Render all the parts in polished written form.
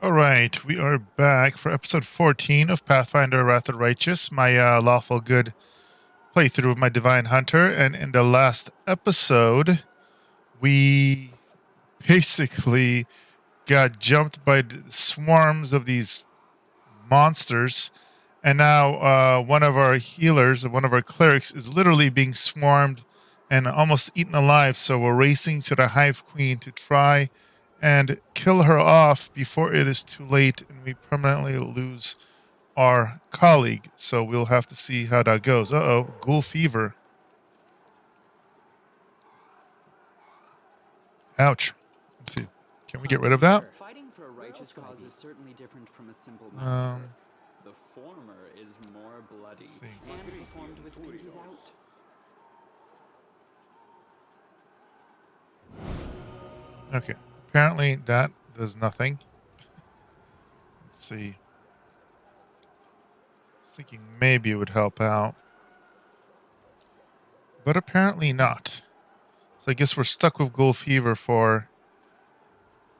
Alright, we are back for episode 14 of Pathfinder Wraith of Righteous, my Lawful Good playthrough of my Divine Hunter. And in the last episode, we basically got jumped by swarms of these monsters. And now one of our healers, one of our clerics, is literally being swarmed and almost eaten alive. So we're racing to the Hive Queen to try and kill her off before it is too late and we permanently lose our colleague. So we'll have to see how that goes. Uh-oh, Ghoul Fever. Ouch. Let's see. Can we get rid of that? Fighting for a righteous cause is certainly different from a simple master. The former is more bloody and performed with pinkies out. Okay. Apparently that does nothing. Let's see. I was thinking maybe it would help out. But apparently not. So I guess we're stuck with Ghoul Fever for...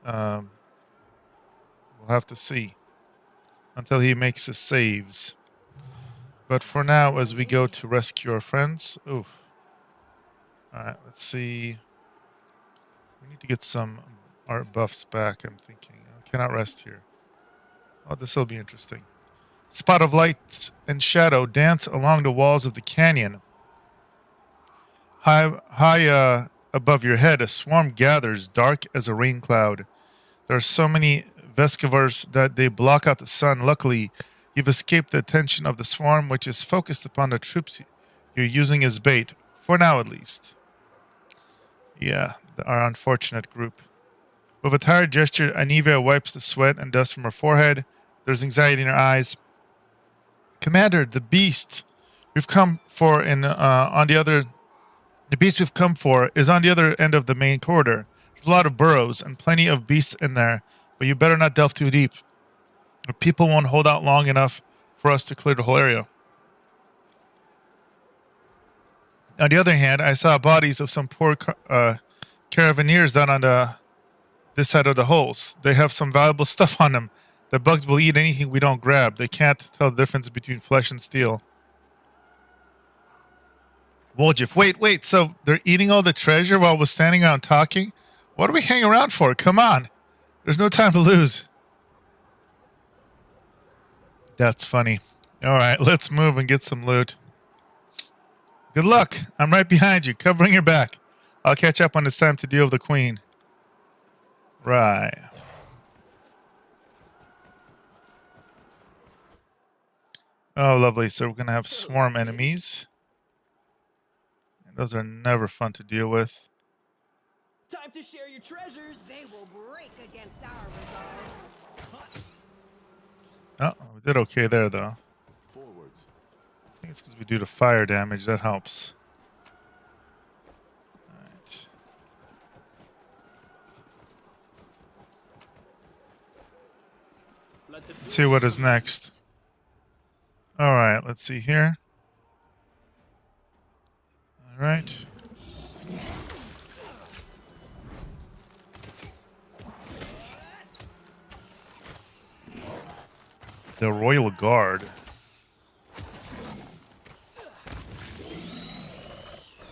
we'll have to see. Until he makes his saves. But for now, as we go to rescue our friends... Oof. Alright, let's see. We need to get some art buffs back, I'm thinking. I cannot rest here. Oh, this will be interesting. Spot of light and shadow dance along the walls of the canyon. High above your head, a swarm gathers, dark as a rain cloud. There are so many vescivars that they block out the sun. Luckily, you've escaped the attention of the swarm, which is focused upon the troops you're using as bait. For now, at least. Yeah, our unfortunate group. With a tired gesture, Anivia wipes the sweat and dust from her forehead. There's anxiety in her eyes. Commander, the beast we've come for the beast we've come for is on the other end of the main corridor. There's a lot of burrows and plenty of beasts in there, but you better not delve too deep, or people won't hold out long enough for us to clear the whole area. On the other hand, I saw bodies of some poor caravaneers down on this side of the holes. They have some valuable stuff on them. The bugs will eat anything we don't grab. They can't tell the difference between flesh and steel. Woljif, wait. So they're eating all the treasure while we're standing around talking? What are we hanging around for? Come on. There's no time to lose. That's funny. All right, let's move and get some loot. Good luck. I'm right behind you, covering your back. I'll catch up when it's time to deal with the queen. Right. Oh, lovely. So we're going to have swarm enemies. And those are never fun to deal with. Time to share your treasures. They will break against our resolve. Oh, we did okay there, though. Forwards. I think it's because we do the fire damage. That helps. Alright. Let's see what is next. Alright, let's see here. Alright. The Royal Guard.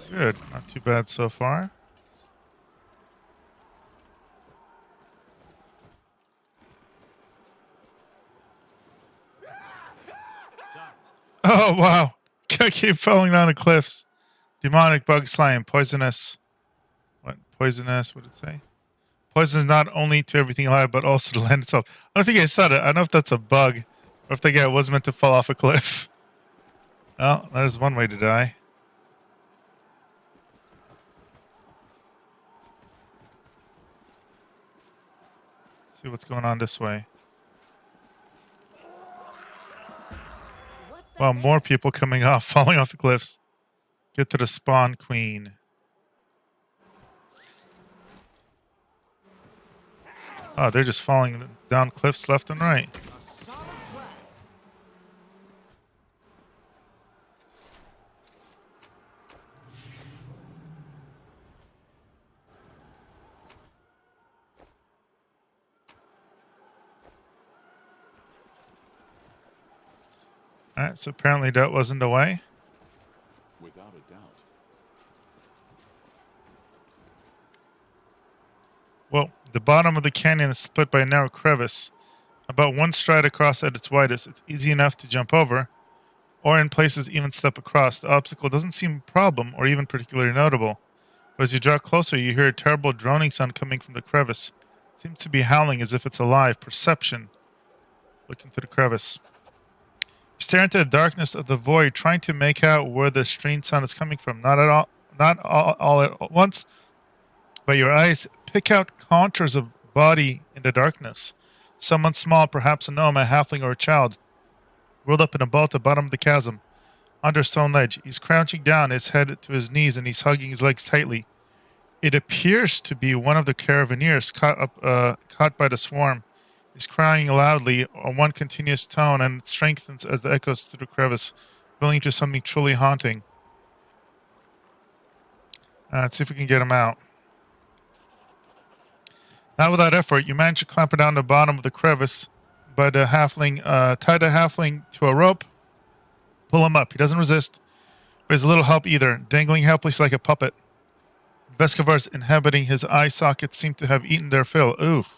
Good, not too bad so far. Oh, wow. I keep falling down the cliffs. Demonic bug slime, poisonous. What? Poisonous, what did it say? Poison is not only to everything alive, but also to land itself. I don't think I said it. I don't know if that's a bug, or if the guy was meant to fall off a cliff. Well, there's one way to die. Let's see what's going on this way. Wow, more people coming off, falling off the cliffs. Get to the spawn queen. Oh, they're just falling down cliffs left and right. Alright, so apparently that wasn't the way. Without a doubt. Well, the bottom of the canyon is split by a narrow crevice. About one stride across at its widest. It's easy enough to jump over, or in places even step across. The obstacle doesn't seem a problem or even particularly notable. But as you draw closer, you hear a terrible droning sound coming from the crevice. It seems to be howling as if it's alive. Perception. Look into the crevice. You stare into the darkness of the void, trying to make out where the strange sound is coming from. Not all at once, but your eyes pick out contours of body in the darkness. Someone small, perhaps a gnome, a halfling, or a child, rolled up in a ball at the bottom of the chasm, under a stone ledge. He's crouching down, his head to his knees, and he's hugging his legs tightly. It appears to be one of the caravaneers caught by the swarm. He's crying loudly on one continuous tone, and it strengthens as the echoes through the crevice, building to something truly haunting. Let's see if we can get him out. Not without effort, you manage to clamp down the bottom of the crevice, but the halfling tie the halfling to a rope, pull him up. He doesn't resist, but he's a little help either, dangling helplessly like a puppet. Vescavars inhabiting his eye sockets seem to have eaten their fill. Oof.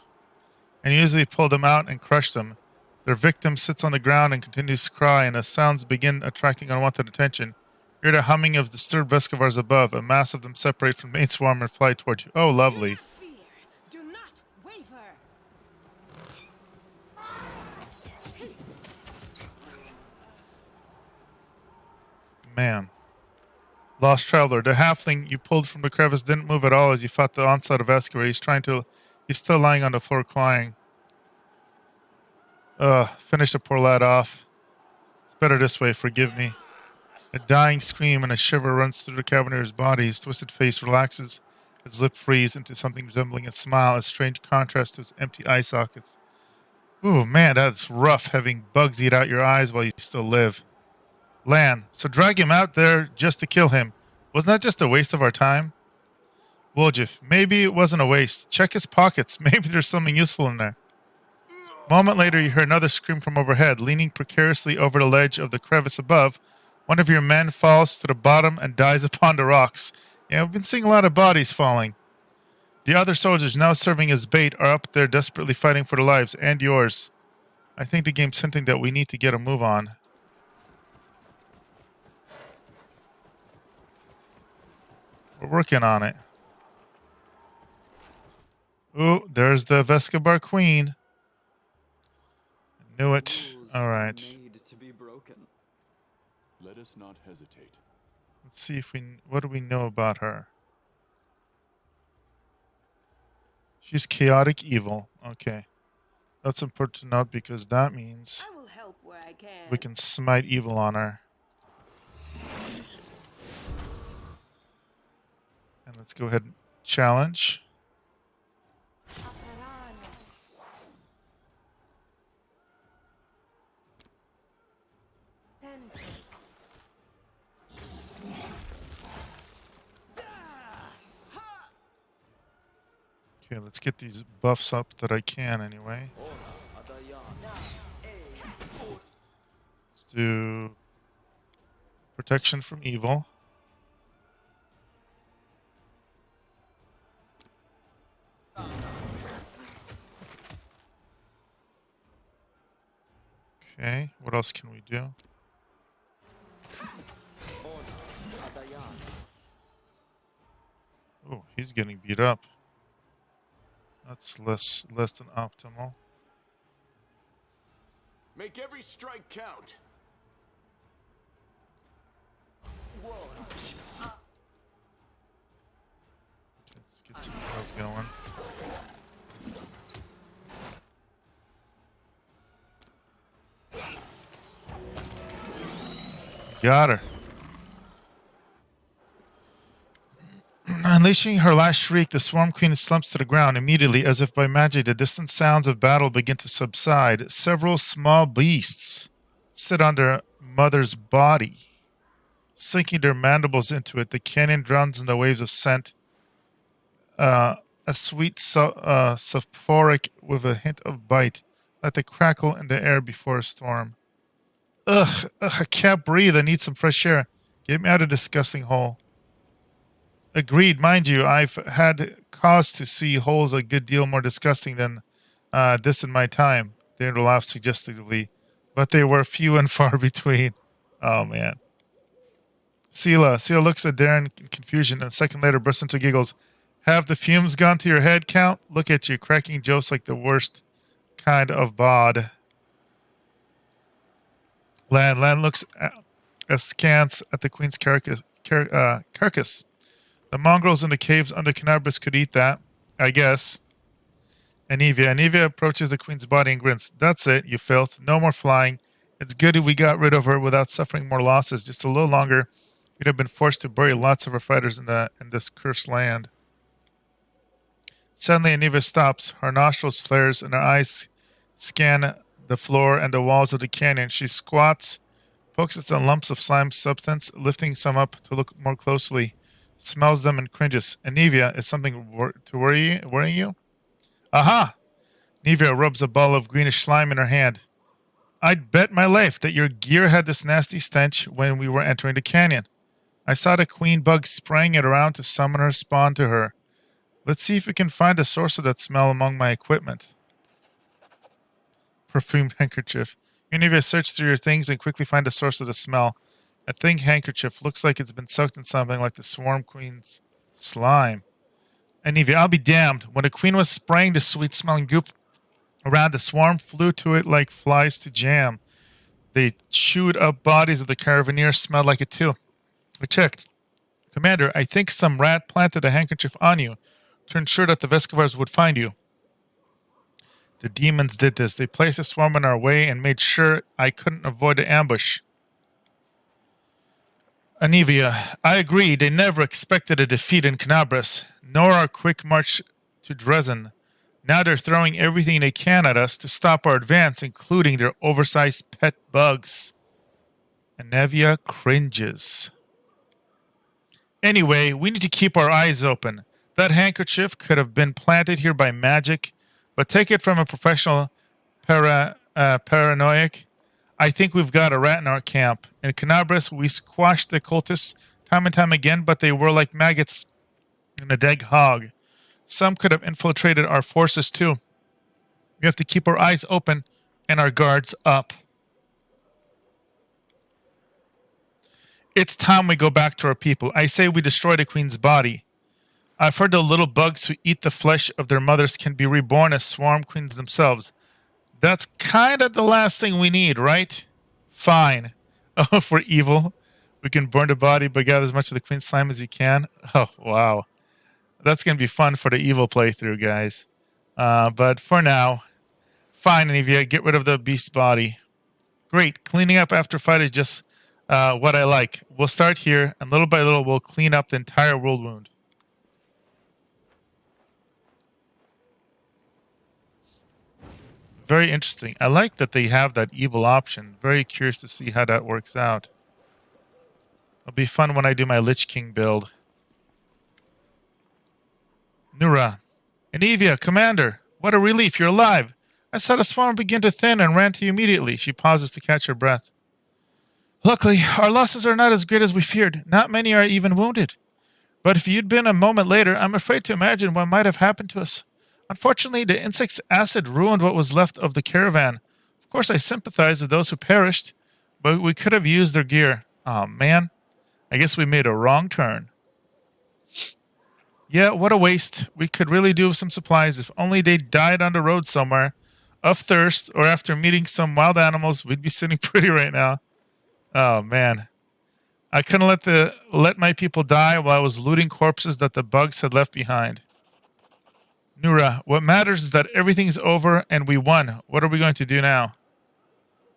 And usually pull them out and crush them. Their victim sits on the ground and continues to cry, and as sounds begin attracting unwanted attention, you hear the humming of disturbed Vescavars above. A mass of them separate from the main swarm and fly toward you. Oh, lovely. Do not waver. Man. Lost Traveler. The halfling you pulled from the crevice didn't move at all as you fought the onslaught of Vescavar. He's still lying on the floor crying. Finish the poor lad off. It's better this way, forgive me. A dying scream and a shiver runs through the caverneer's body. His twisted face relaxes. His lip frees into something resembling a smile, a strange contrast to his empty eye sockets. Ooh, man, that's rough, having bugs eat out your eyes while you still live. Lan, so drag him out there just to kill him. Wasn't that just a waste of our time? Woljif, maybe it wasn't a waste. Check his pockets. Maybe there's something useful in there. A moment later, you hear another scream from overhead. Leaning precariously over the ledge of the crevice above, one of your men falls to the bottom and dies upon the rocks. Yeah, we've been seeing a lot of bodies falling. The other soldiers, now serving as bait, are up there desperately fighting for their lives and yours. I think the game's hinting that we need to get a move on. We're working on it. Ooh, there's the Vescavar Queen. I knew it. Alright. Made to be broken. Let us not hesitate. Let's see if what do we know about her? She's chaotic evil. Okay. That's important to note because that means I will help where I can. we can smite evil on her. And let's go ahead and challenge. Okay, let's get these buffs up that I can anyway. Let's do protection from evil. Okay, what else can we do? Oh, he's getting beat up. That's less than optimal. Make every strike count. Let's get some heals going. Got her. Unleashing her last shriek, the Swarm Queen slumps to the ground. Immediately, as if by magic, the distant sounds of battle begin to subside. Several small beasts sit on their mother's body, sinking their mandibles into it. The canyon drowns in the waves of scent. A sweet sulfuric with a hint of bite, like the crackle in the air before a storm. Ugh, I can't breathe. I need some fresh air. Get me out of this disgusting hole. Agreed. Mind you, I've had cause to see holes a good deal more disgusting than this in my time. Darren laughed suggestively, but they were few and far between. Oh, man. Sela looks at Darren in confusion and a second later bursts into giggles. Have the fumes gone to your head, Count? Look at you, cracking jokes like the worst kind of bod. Lan looks askance at the queen's carcass. The mongrels in the caves under Canabras could eat that, I guess. Anivia approaches the queen's body and grins. That's it, you filth. No more flying. It's good we got rid of her without suffering more losses. Just a little longer, we'd have been forced to bury lots of our fighters in this cursed land. Suddenly, Anivia stops. Her nostrils flares and her eyes scan the floor and the walls of the canyon. She squats, pokes at some lumps of slime substance, lifting some up to look more closely. Smells them and cringes. Anivia, is something worrying you? Aha! Anivia rubs a ball of greenish slime in her hand. I'd bet my life that your gear had this nasty stench when we were entering the canyon. I saw the queen bug spraying it around to summon her spawn to her. Let's see if we can find a source of that smell among my equipment. Perfumed handkerchief. Anivia searches through your things and quickly find a source of the smell. A thin handkerchief looks like it's been soaked in something like the Swarm Queen's slime. Anivia, I'll be damned. When the queen was spraying the sweet-smelling goop around, the swarm flew to it like flies to jam. They chewed up bodies of the caravaneers, smelled like it too. I checked. Commander, I think some rat planted a handkerchief on you to ensure that the Vescovars would find you. The demons did this. They placed a swarm in our way and made sure I couldn't avoid the ambush. Anivia, I agree. They never expected a defeat in Canabras, nor our quick march to Dresden. Now they're throwing everything they can at us to stop our advance, including their oversized pet bugs. Anivia cringes. Anyway, we need to keep our eyes open. That handkerchief could have been planted here by magic, but take it from a professional paranoiac. I think we've got a rat in our camp. In Canabras, we squashed the cultists time and time again, but they were like maggots in a dead hog. Some could have infiltrated our forces too. We have to keep our eyes open and our guards up. It's time we go back to our people. I say we destroy the queen's body. I've heard the little bugs who eat the flesh of their mothers can be reborn as swarm queens themselves. That's kind of the last thing we need, right? Fine. Oh, if we're evil, we can burn the body but gather as much of the queen's slime as you can. Oh, wow. That's going to be fun for the evil playthrough, guys. But for now, fine, Anivia, get rid of the beast's body. Great. Cleaning up after fight is just what I like. We'll start here, and little by little, we'll clean up the entire world wound. Very interesting. I like that they have that evil option. Very curious to see how that works out. It'll be fun when I do my Lich King build. Nura. Anivia, Commander. What a relief, you're alive. I saw the swarm begin to thin and ran to you immediately. She pauses to catch her breath. Luckily, our losses are not as great as we feared. Not many are even wounded. But if you'd been a moment later, I'm afraid to imagine what might have happened to us. Unfortunately, the insect's acid ruined what was left of the caravan. Of course, I sympathize with those who perished, but we could have used their gear. Oh, man. I guess we made a wrong turn. Yeah, what a waste. We could really do with some supplies. If only they died on the road somewhere, of thirst, or after meeting some wild animals, we'd be sitting pretty right now. Oh, man. I couldn't let my people die while I was looting corpses that the bugs had left behind. Nura, what matters is that everything's over and we won. What are we going to do now?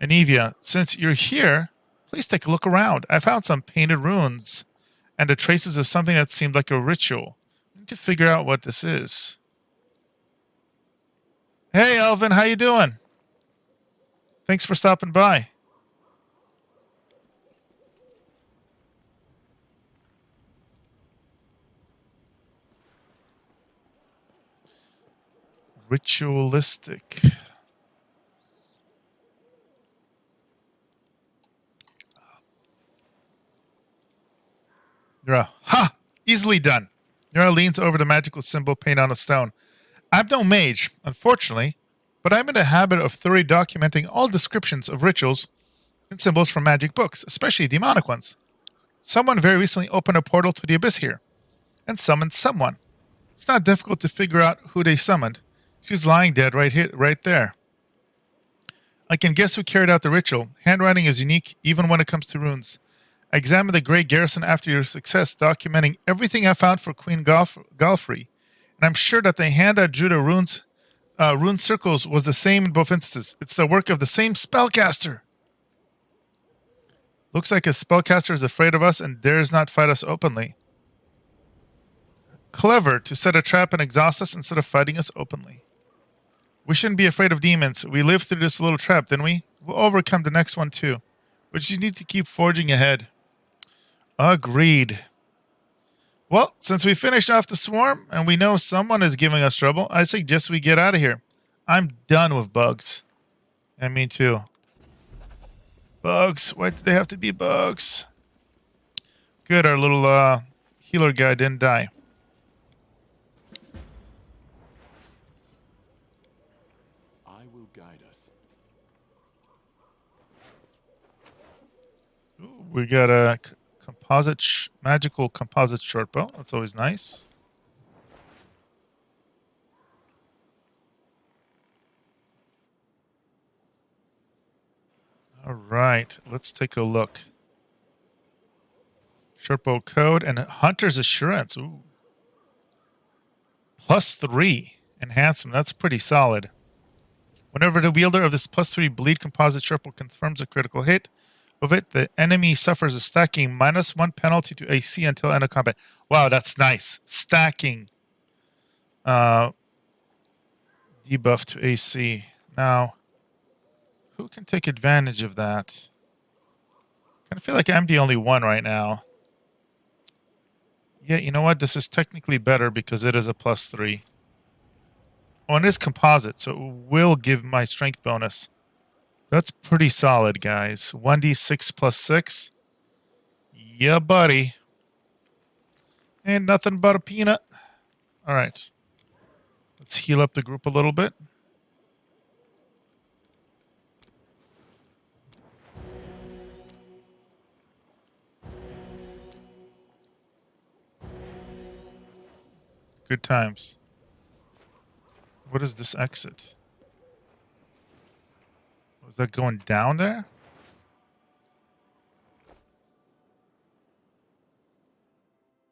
Anivia, since you're here, please take a look around. I found some painted runes and the traces of something that seemed like a ritual. We need to figure out what this is. Hey, Elvin, how you doing? Thanks for stopping by. Ritualistic. Nura, ha! Easily done. Nura leans over the magical symbol painted on a stone. I'm no mage, unfortunately, but I'm in the habit of thoroughly documenting all descriptions of rituals and symbols from magic books, especially demonic ones. Someone very recently opened a portal to the abyss here and summoned someone. It's not difficult to figure out who they summoned. She's lying dead right here, right there. I can guess who carried out the ritual. Handwriting is unique, even when it comes to runes. I examined the Great Garrison after your success, documenting everything I found for Queen Galfrey, and I'm sure that the hand that drew the rune circles was the same in both instances. It's the work of the same spellcaster. Looks like a spellcaster is afraid of us and dares not fight us openly. Clever to set a trap and exhaust us instead of fighting us openly. We shouldn't be afraid of demons. We lived through this little trap, didn't we? We'll overcome the next one too. But you need to keep forging ahead. Agreed. Well, since we finished off the swarm and we know someone is giving us trouble, I suggest we get out of here. I'm done with bugs. And me too. Bugs. Why did they have to be bugs? Good, our little healer guy didn't die. I will guide us. Ooh, we got a magical composite shortbow. That's always nice. All right, let's take a look. Shortbow code and Hunter's Assurance. Ooh. +3 enhancement. That's pretty solid. Whenever the wielder of this +3 bleed composite shortbow confirms a critical hit with it, the enemy suffers a stacking -1 penalty to AC until end of combat. Wow, that's nice. Stacking debuff to AC. Now, who can take advantage of that? I kind of feel like I'm the only one right now. Yeah, you know what? This is technically better because it is a +3. Oh, and it is composite, so it will give my strength bonus. That's pretty solid, guys. 1d6 +6. Yeah, buddy. Ain't nothing but a peanut. All right. Let's heal up the group a little bit. Good times. What is this exit? Was that going down there?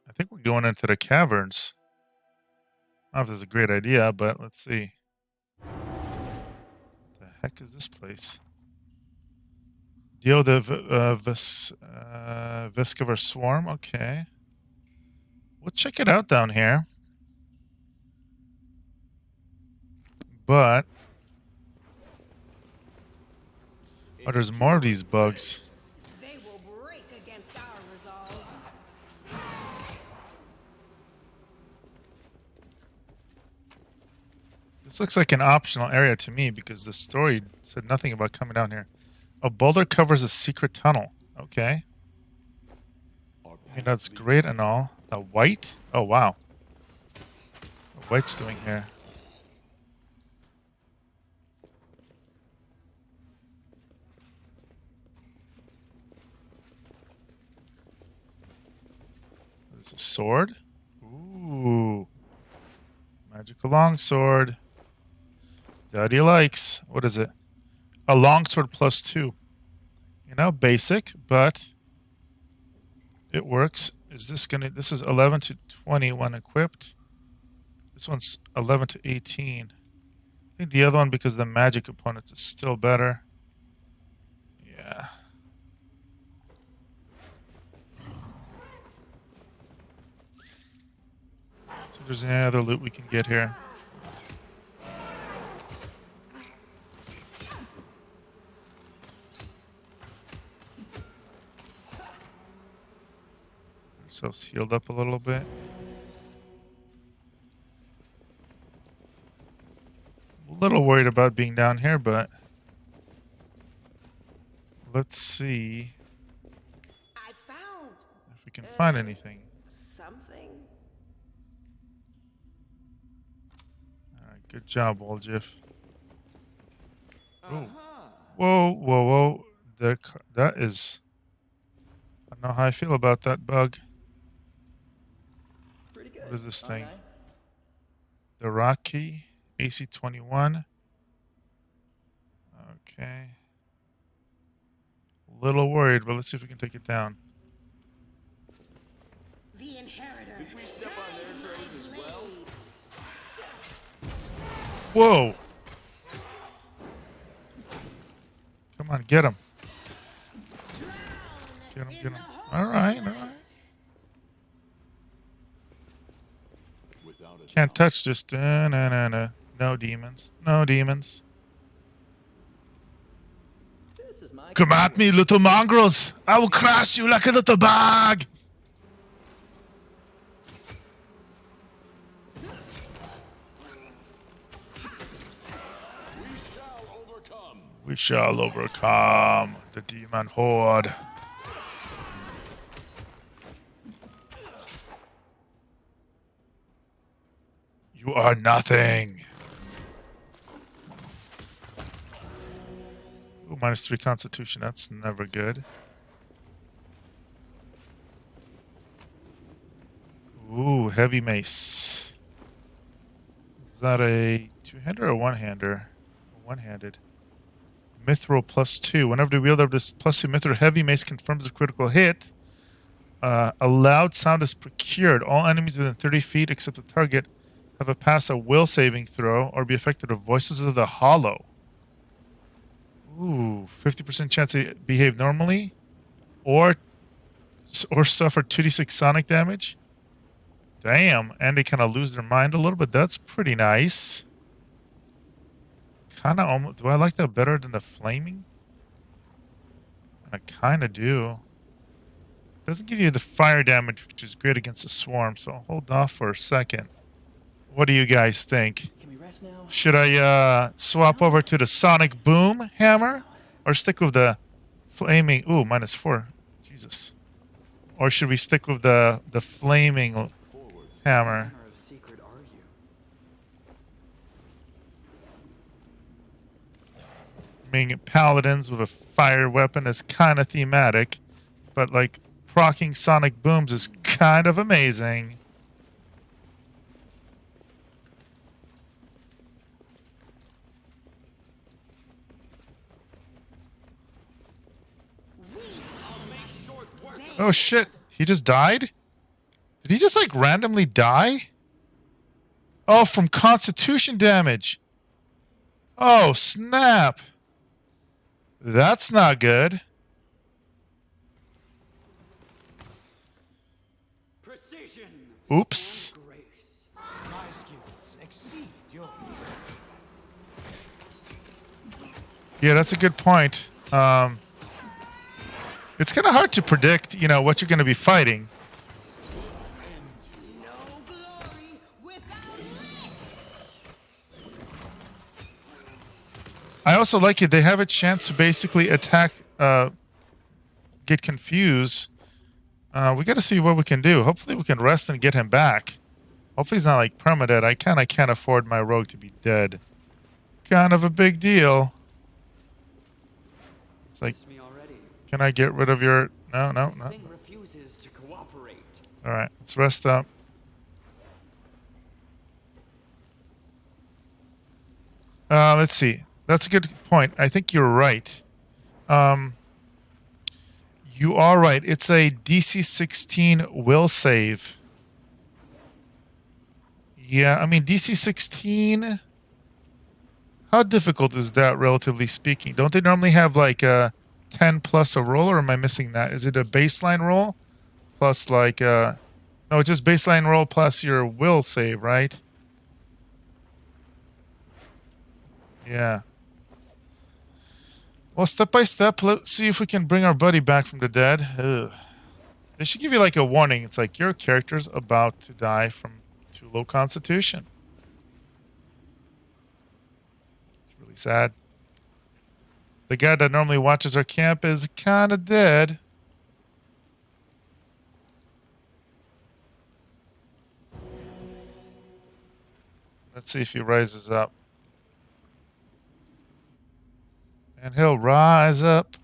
I think we're going into the caverns. I don't know if this is a great idea, but let's see. What the heck is this place? Dio the Vescover Swarm. Okay. We'll check it out down here. But oh, there's more of these bugs. They will break against our resolve. This looks like an optional area to me because the story said nothing about coming down here. A boulder covers a secret tunnel. Okay. I mean, that's great and all. A white? Oh, wow. What white's doing here? There's a sword. Ooh. Magical longsword. Daddy likes. What is it? A longsword +2. You know, basic, but it works. Is this gonna? This is 11 to 20 when equipped. This one's 11 to 18. I think the other one, because the magic components, is still better. Yeah. So there's any other loot we can get here. Ourselves healed up a little bit. A little worried about being down here, but let's see I found. if we can find anything. Something. Alright, good job, Waljiff. Ooh. Whoa, whoa, whoa. That is... I don't know how I feel about that bug. Pretty good. What is this thing? Okay. The rock key. AC 21. Okay. A little worried, but let's see if we can take it down. The inheritor. Did we step on their toes as well? Whoa! Come on, get him. Get him, get him. Alright, alright. Without a Can't touch this. No demons. No demons. This is my Come at me, little mongrels! I will crush you like a little bug! we shall overcome. We shall overcome the demon horde. You are nothing. Ooh, -3 constitution. That's never good. Ooh, heavy mace. Is that a two-hander or one-hander? One-handed. Mithril +2. Whenever the wielder of this +2 mithril heavy mace confirms a critical hit, a loud sound is procured. All enemies within 30 feet except the target have to pass a will saving throw or be affected with voices of the hollow. Ooh, 50% chance to behave normally or suffer 2d6 sonic damage. Damn, and they kind of lose their mind a little bit. That's pretty nice. Kind of almost. Do I like that better than the flaming? I kind of do. Doesn't give you the fire damage, which is great against the swarm, so I'll hold off for a second. What do you guys think? Can we rest now? Should I swap over to the sonic boom hammer or stick with the flaming? Ooh, -4. Jesus. Or should we stick with the flaming hammer? Honor of secret are you? I mean, paladins with a fire weapon is kind of thematic, but like proccing sonic booms is kind of amazing. Oh shit, he just died? Did he just like randomly die? Oh, from constitution damage. Oh, snap. That's not good. Precision. Oops. Grace. My skills exceed yours. Yeah, that's a good point. It's kind of hard to predict, you know, what you're going to be fighting. No glory without it. I also like it. They have a chance to basically attack, get confused. We got to see what we can do. Hopefully we can rest and get him back. Hopefully he's not like permadead. I kind of can't afford my rogue to be dead. Kind of a big deal. It's like, Missed me already. can I get rid of your... No. This thing refuses to cooperate. All right, let's rest up. Let's see. That's a good point. I think you're right. You are right. It's a DC 16 will save. Yeah, I mean, DC 16... How difficult is that, relatively speaking? Don't they normally have like a 10 plus a roll, or am I missing that? Is it a baseline roll plus like no, it's just baseline roll plus your will save, right? Yeah. Well, step by step, let's see if we can bring our buddy back from the dead. Ugh. They should give you like a warning. It's like your character's about to die from too low constitution. Really sad. The guy that normally watches our camp is kind of dead. Let's see if he rises up. And he'll rise up.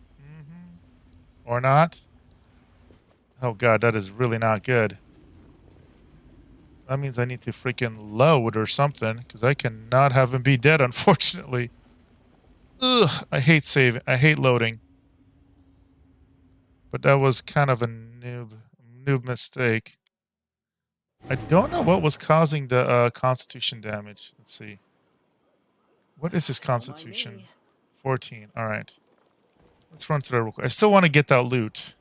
Or not. Oh god, that is really not good. That means I need to freaking load or something, because I cannot have him be dead, unfortunately. Ugh, I hate saving. I hate loading. But that was kind of a noob mistake. I don't know what was causing the constitution damage. Let's see. What is his constitution? 14. All right. Let's run through that real quick. I still want to get that loot.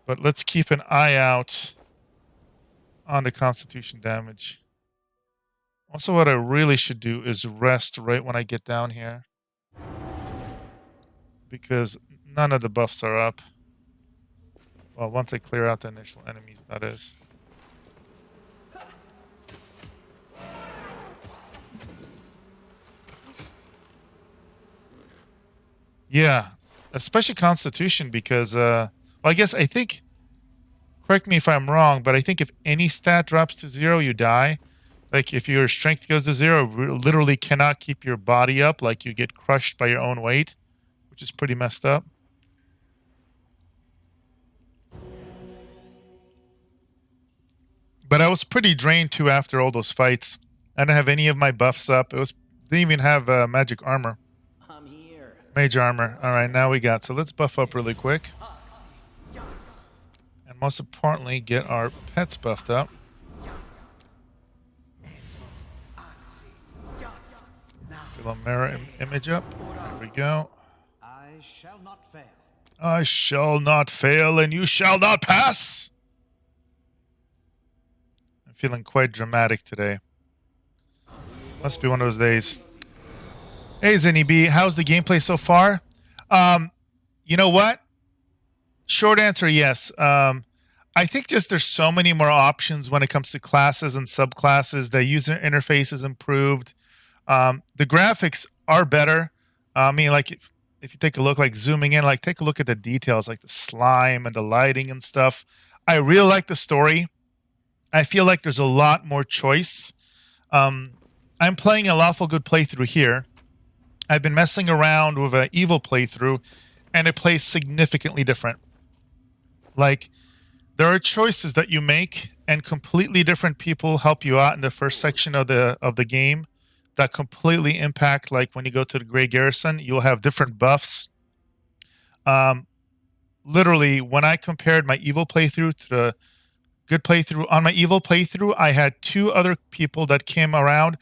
But let's keep an eye out on the constitution damage. Also, what I really should do is rest right when I get down here. Because none of the buffs are up. Well, once I clear out the initial enemies, that is. Yeah, especially Constitution, because, well, I think, correct me if I'm wrong, but I think if any stat drops to 0, you die. Like, if your strength goes to 0, you literally cannot keep your body up, like you get crushed by your own weight, which is pretty messed up. But I was pretty drained, too, after all those fights. I didn't have any of my buffs up. Didn't even have magic armor. Mage armor. All right, now we got. So let's buff up really quick. And most importantly, get our pets buffed up. Get a mirror image up. There we go. I shall not fail. I shall not fail, and you shall not pass. I'm feeling quite dramatic today. Must be one of those days. Hey, Zenny B, how's the gameplay so far? You know what? Short answer, yes. I think just there's so many more options when it comes to classes and subclasses. The user interface is improved. The graphics are better. I mean, like, if you take a look, like zooming in, like take a look at the details, like the slime and the lighting and stuff. I really like the story. I feel like there's a lot more choice. I'm playing a Lawful Good playthrough here. I've been messing around with an evil playthrough, and it plays significantly different. Like, there are choices that you make, and completely different people help you out in the first section of the game that completely impact, like when you go to the Grey Garrison, you'll have different buffs. Literally, when I compared my evil playthrough to the good playthrough, on my evil playthrough, I had 2 other people that came around.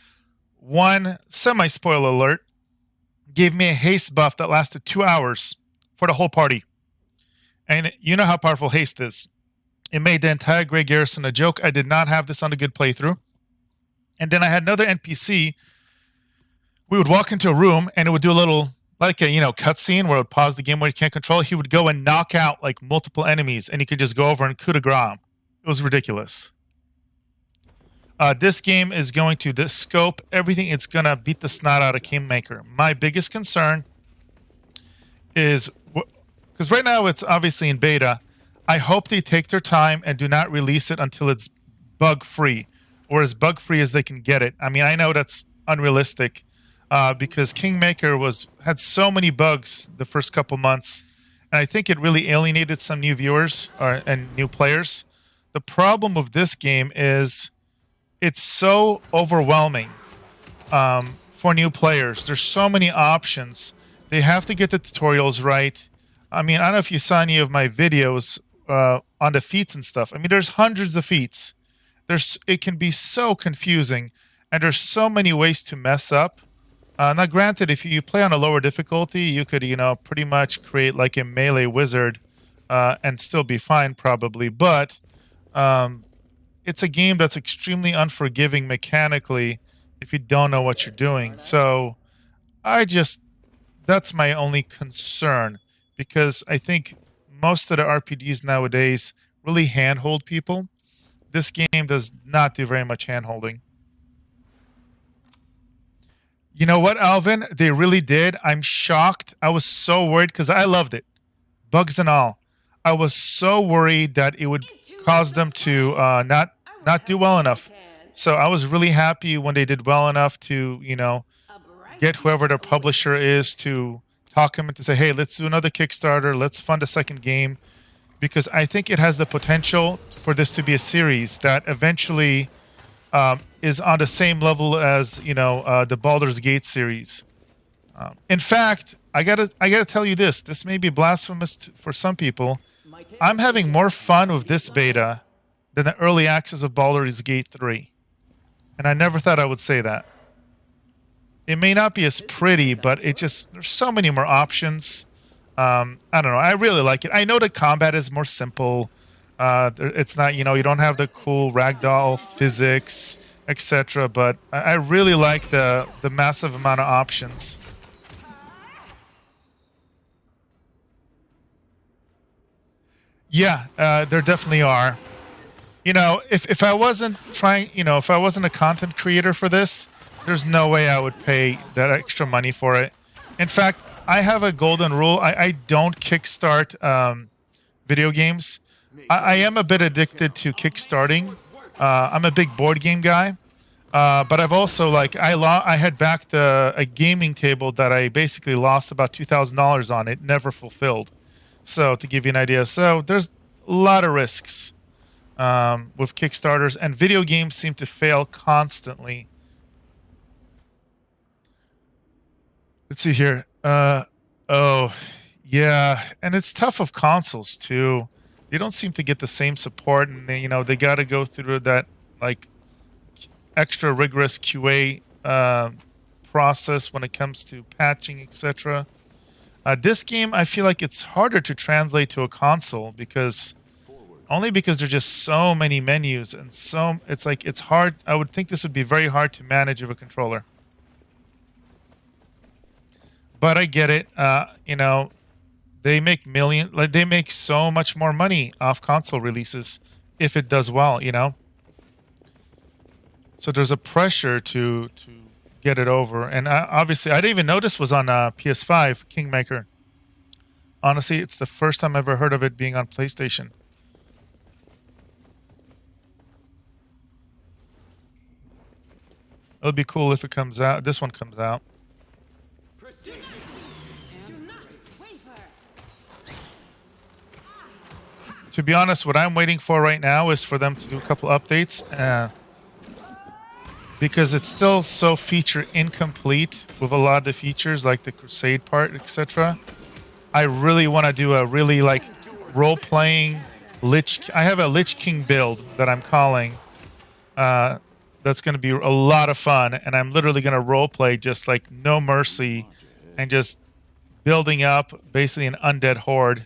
One, semi-spoiler alert, gave me a haste buff that lasted 2 hours for the whole party. And you know how powerful haste is. It made the entire Grey Garrison a joke. I did not have this on a good playthrough. And then I had another NPC. We would walk into a room, and it would do a little, like a, cutscene where it would pause the game where you can't control. He would go and knock out, like, multiple enemies, and you could just go over and coup de grace. It was ridiculous. This game is going to scope everything. It's going to beat the snot out of Kingmaker. My biggest concern is, because right now it's obviously in beta, I hope they take their time and do not release it until it's bug-free, or as bug-free as they can get it. I mean, I know that's unrealistic because Kingmaker had so many bugs the first couple months, and I think it really alienated some new viewers and new players. The problem with this game is it's so overwhelming for new players. There's so many options. They have to get the tutorials right. I mean, I don't know if you saw any of my videos on the feats and stuff. I mean, there's hundreds of feats. It can be so confusing, and there's so many ways to mess up. Now, granted, if you play on a lower difficulty, you could, pretty much create like a melee wizard and still be fine, probably. But it's a game that's extremely unforgiving mechanically if you don't know what you're doing. So that's my only concern, because I think most of the RPGs nowadays really handhold people. This game does not do very much handholding. You know what, Alvin? They really did. I'm shocked. I was so worried because I loved it. Bugs and all. I was so worried that it would cause them to not do well enough. So I was really happy when they did well enough to, get whoever their publisher is to talk him into say, hey, let's do another Kickstarter. Let's fund a second game, because I think it has the potential for this to be a series that eventually is on the same level as the Baldur's Gate series. In fact, I gotta tell you this. This may be blasphemous for some people. I'm having more fun with this beta than the early access of Baldur's Gate 3, and I never thought I would say that. It may not be as pretty, but there's so many more options. I don't know. I really like it. I know the combat is more simple. It's not, you don't have the cool ragdoll physics, etc. But I really like the massive amount of options. Yeah, there definitely are. If I wasn't trying, if I wasn't a content creator for this, there's no way I would pay that extra money for it. In fact, I have a golden rule. I don't kickstart video games. I am a bit addicted to kickstarting. I'm a big board game guy. But I've also, I had backed a gaming table that I basically lost about $2,000 on. It never fulfilled. So to give you an idea. So there's a lot of risks with Kickstarters. And video games seem to fail constantly. Let's see here. Oh, yeah. And it's tough with consoles, too. They don't seem to get the same support. And, they got to go through that, extra rigorous QA process when it comes to patching, etc. This game, I feel like it's harder to translate to a console because there's just so many menus and it's hard. I would think this would be very hard to manage with a controller. But I get it. They make they make so much more money off console releases if it does well, So there's a pressure to get it over. And obviously, I didn't even know this was on PS5, Kingmaker. Honestly, it's the first time I've ever heard of it being on PlayStation. It'll be cool if it comes out. This one comes out. To be honest, what I'm waiting for right now is for them to do a couple updates. Because it's still so feature incomplete with a lot of the features, like the Crusade part, etc. I really want to do a really role-playing Lich. I have a Lich King build that I'm calling. That's going to be a lot of fun, and I'm literally going to role-play just no mercy, and just building up basically an undead horde.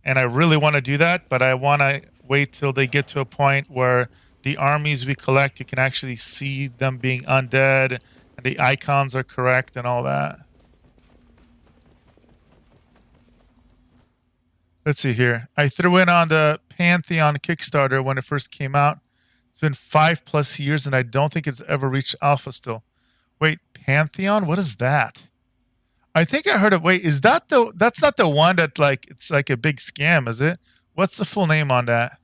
And I really want to do that, but I want to wait till they get to a point where the armies we collect, you can actually see them being undead, and the icons are correct and all that. Let's see here. I threw in on the Pantheon Kickstarter when it first came out. It's been 5+ years, and I don't think it's ever reached alpha still. Wait, Pantheon? What is that? I think I heard it. Wait, is that that's not the one that it's a big scam, is it? What's the full name on that?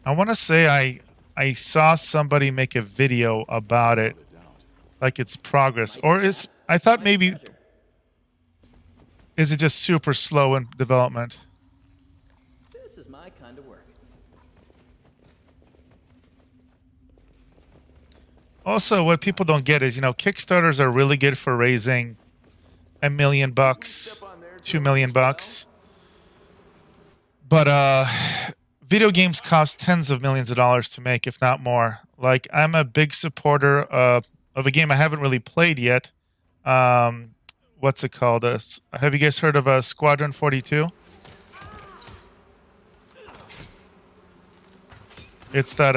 I want to say I saw somebody make a video about it, its progress, or I thought maybe is it just super slow in development? This is my kind of work. Also, what people don't get is, Kickstarters are really good for raising $1 million, $2 million, but video games cost tens of millions of dollars to make, if not more. I'm a big supporter of a game I haven't really played yet. What's it called? Have you guys heard of Squadron 42? It's that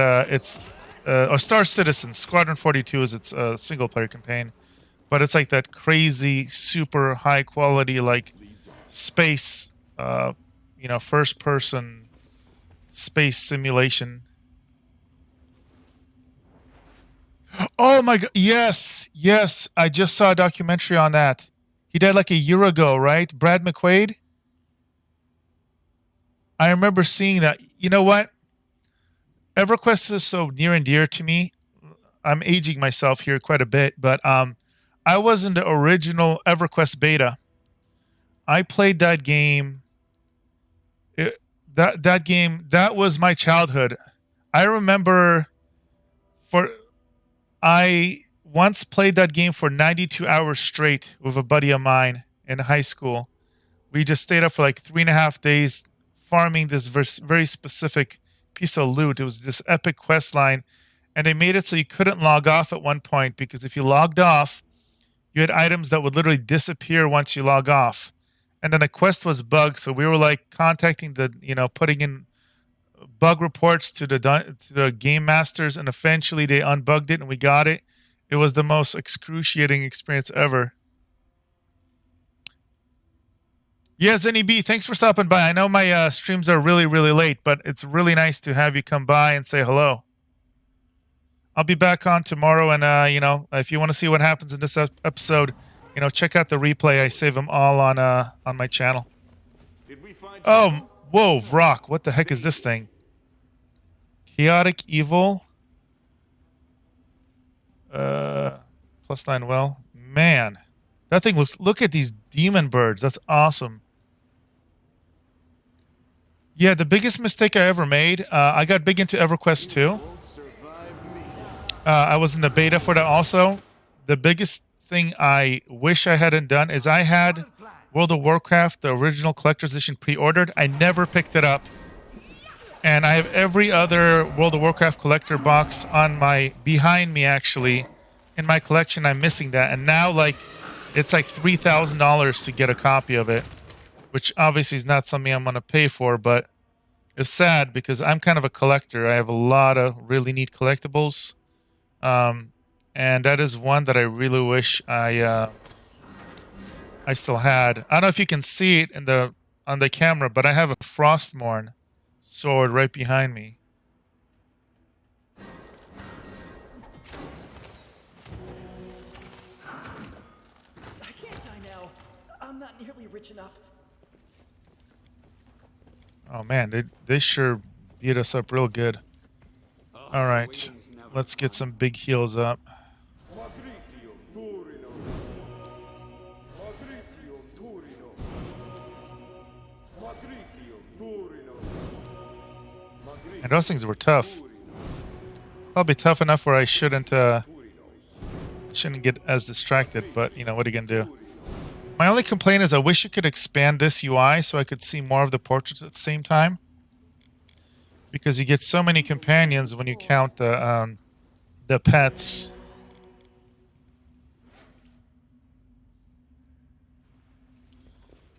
or Star Citizen. Squadron 42 is its single-player campaign, but it's that crazy, super high-quality space, first-person space simulation. Oh my god! Yes, I just saw a documentary on that. He died a year ago, right? Brad McQuaid. I remember seeing that. You know what? EverQuest is so near and dear to me. I'm aging myself here quite a bit, but I was in the original EverQuest beta. I played that game. That game, that was my childhood. I remember I once played that game for 92 hours straight with a buddy of mine in high school. We just stayed up for like 3.5 days farming this very specific piece of loot. It was this epic quest line, and they made it so you couldn't log off at one point, because if you logged off, you had items that would literally disappear once you log off. And then the quest was bugged, so we were like contacting putting in bug reports to the game masters, and eventually they unbugged it and we got it. It was the most excruciating experience ever. Yeah, Zenny B, thanks for stopping by. I know my streams are really, really late, but it's really nice to have you come by and say hello. I'll be back on tomorrow, and if you want to see what happens in this episode, check out the replay. I save them all on my channel. Oh, whoa, Vrock, what the heck is this thing? Chaotic Evil. +9 well. Man, that thing look at these demon birds. That's awesome. Yeah, the biggest mistake I ever made, I got big into EverQuest 2. I was in the beta for that also. The biggest thing I wish I hadn't done is I had World of Warcraft, the original collector's edition, pre-ordered. I never picked it up. And I have every other World of Warcraft collector box behind me, actually, in my collection. I'm missing that. And now, it's like $3,000 to get a copy of it, which obviously is not something I'm going to pay for, but it's sad because I'm kind of a collector. I have a lot of really neat collectibles. And that is one that I really wish I still had. I don't know if you can see it on the camera, but I have a Frostmourne sword right behind me. I can't die now. I'm not nearly rich enough. Oh man, they sure beat us up real good. All right, let's get some big heals up. And those things were tough. Probably tough enough where I shouldn't get as distracted, but what are you gonna do? My only complaint is I wish you could expand this UI so I could see more of the portraits at the same time. Because you get so many companions when you count the pets.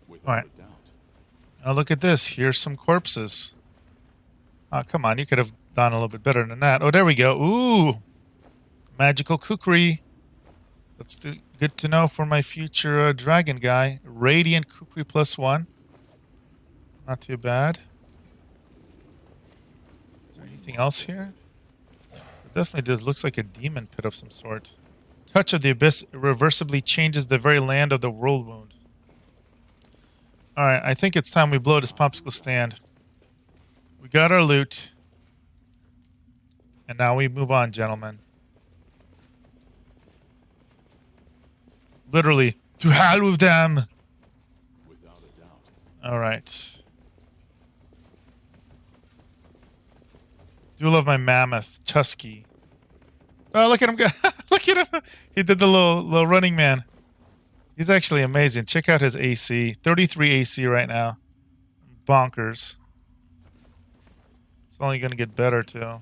All right. Now look at this. Here's some corpses. Oh, come on. You could have done a little bit better than that. Oh, there we go. Ooh. Magical kukri. That's good to know for my future dragon guy. Radiant kukri +1. Not too bad. Is there anything else here? It definitely does. Looks like a demon pit of some sort. Touch of the Abyss irreversibly changes the very land of the world wound. Alright, I think it's time we blow this popsicle stand. We got our loot. And now we move on, gentlemen. Literally, to hell with them! Without a doubt. Alright. Do love my mammoth, Tusky. Oh, look at him go! Look at him! He did the little running man. He's actually amazing. Check out his AC. 33 AC right now. Bonkers. It's only going to get better, too.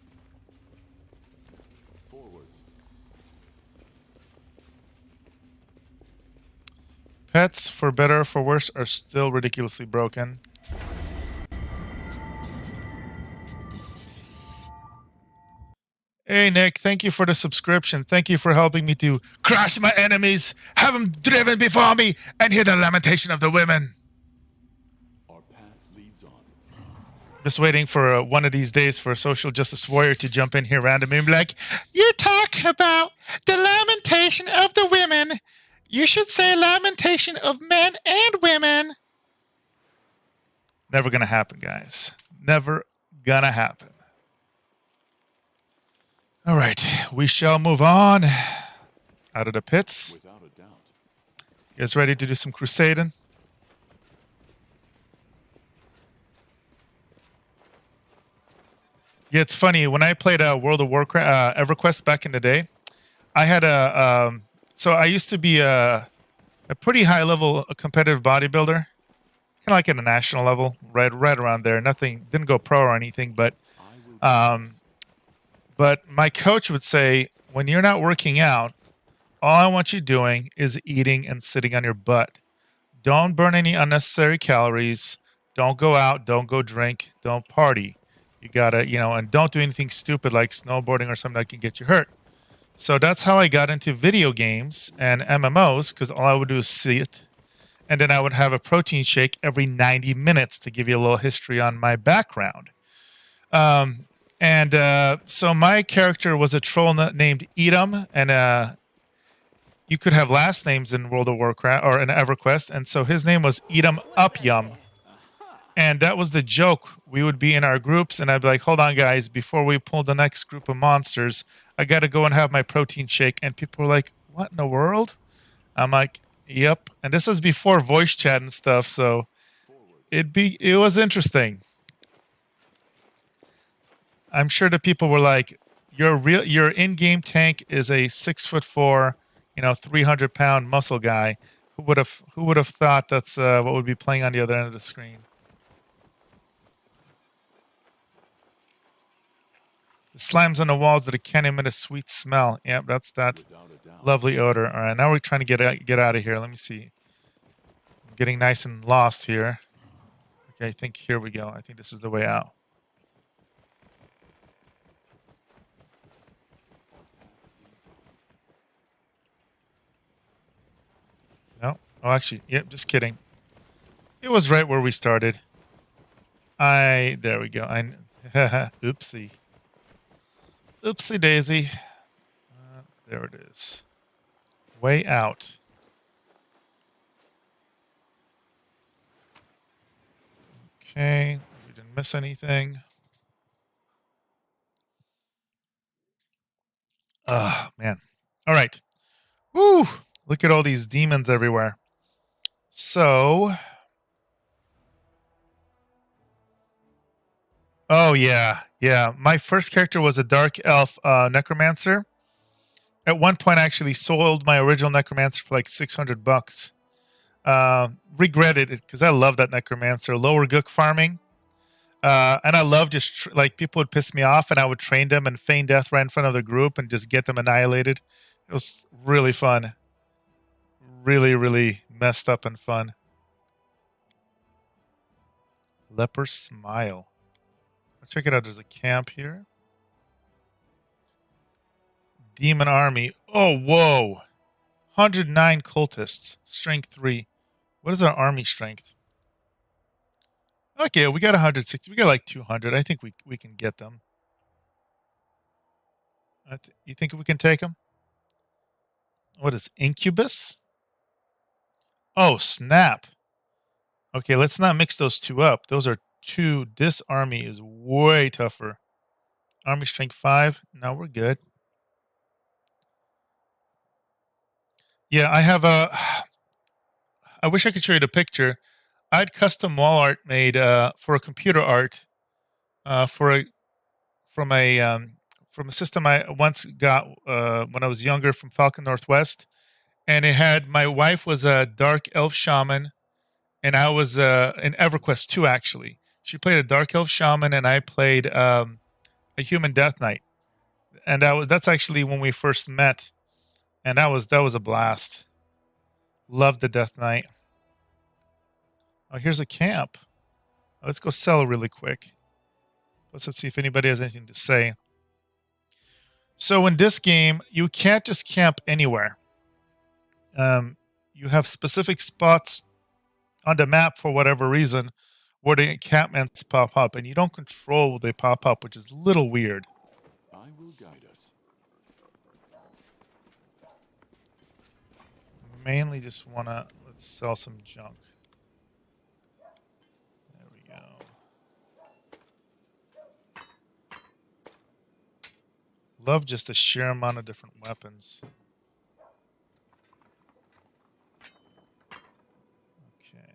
Forwards. Pets, for better or for worse, are still ridiculously broken. Hey, Nick, thank you for the subscription. Thank you for helping me to crush my enemies, have them driven before me, and hear the lamentation of the women. Our path leads on. Just waiting for one of these days for a social justice warrior to jump in here randomly and be like, you talk about the lamentation of the women. You should say lamentation of men and women. Never gonna happen, guys. Never gonna happen. All right, we shall move on out of the pits. Without a doubt. You guys ready to do some crusading? Yeah, it's funny. When I played World of Warcraft, EverQuest back in the day, I had so I used to be a pretty high level competitive bodybuilder, kind of like at a national level, right around there. Nothing, didn't go pro or anything, but my coach would say, when you're not working out, all I want you doing is eating and sitting on your butt. Don't burn any unnecessary calories. Don't go out. Don't go drink. Don't party. You gotta, and don't do anything stupid like snowboarding or something that can get you hurt. So that's how I got into video games and MMOs, because all I would do is sit. And then I would have a protein shake every 90 minutes to give you a little history on my background. So my character was a troll named Edom, and you could have last names in World of Warcraft or in EverQuest, and so his name was Edom Upyum. And that was the joke. We would be in our groups, and I'd be like, hold on, guys, before we pull the next group of monsters, I got to go and have my protein shake. And people were like, what in the world? I'm like, yep. And this was before voice chat and stuff, so it was interesting. I'm sure the people were like, your in-game tank is a 6'4", 300-pound muscle guy. Who would have thought that's what would be playing on the other end of the screen? The slimes on the walls that can't emit a sweet smell. Yep, that's that lovely odor. All right, now we're trying to get out of here. Let me see. I'm getting nice and lost here. Okay, I think here we go. I think this is the way out. No. Oh, actually, yep, just kidding. It was right where we started. There we go. Oopsie. Oopsie daisy. There it is. Way out. Okay, we didn't miss anything. Man. All right. Woo! Look at all these demons everywhere. So... Oh, yeah. Yeah. My first character was a Dark Elf Necromancer. At one point, I actually sold my original Necromancer for like $600. Regretted it because I love that Necromancer. Lower Gook farming. And I love just, people would piss me off and I would train them and feign death right in front of the group and just get them annihilated. It was really fun. Really, really messed up and fun. Leper Smile. Check it out. There's a camp here. Demon Army. Oh, whoa. 109 cultists. Strength 3. What is our army strength? Okay, we got 160. We got like 200. I think we can get them. You think we can take them? What is Incubus? Oh, snap. Okay, let's not mix those two up. Those are two. This army is way tougher. Army strength 5. No, we're good. Yeah, I have I wish I could show you the picture. I had custom wall art made for a computer art from a system I once got when I was younger from Falcon Northwest, and it had my wife was a dark elf shaman, and I was in EverQuest 2 actually. She played a dark elf shaman, and I played a human death knight, and that's actually when we first met, and that was a blast. Loved the Death Knight. Oh, here's a camp. Let's go sell really quick. Let's see if anybody has anything to say. So in this game, you can't just camp anywhere. You have specific spots on the map for whatever reason where the encampments pop up, and you don't control where they pop up, which is a little weird. I will guide us. Mainly just let's sell some junk. There we go. Love just the sheer amount of different weapons. Okay.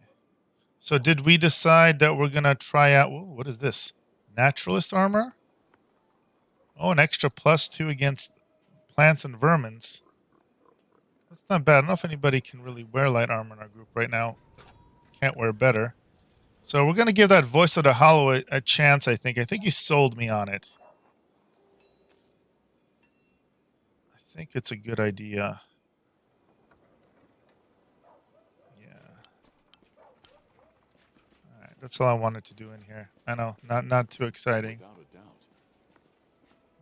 So did we decide that we're going to try out... Ooh, what is this? Naturalist armor? Oh, an extra +2 against plants and vermins. That's not bad. I don't know if anybody can really wear light armor in our group right now. Can't wear better. So we're going to give that Voice of the Hollow a chance, I think. I think you sold me on it. I think it's a good idea. Yeah. All right, that's all I wanted to do in here. I know, not too exciting. Without a doubt.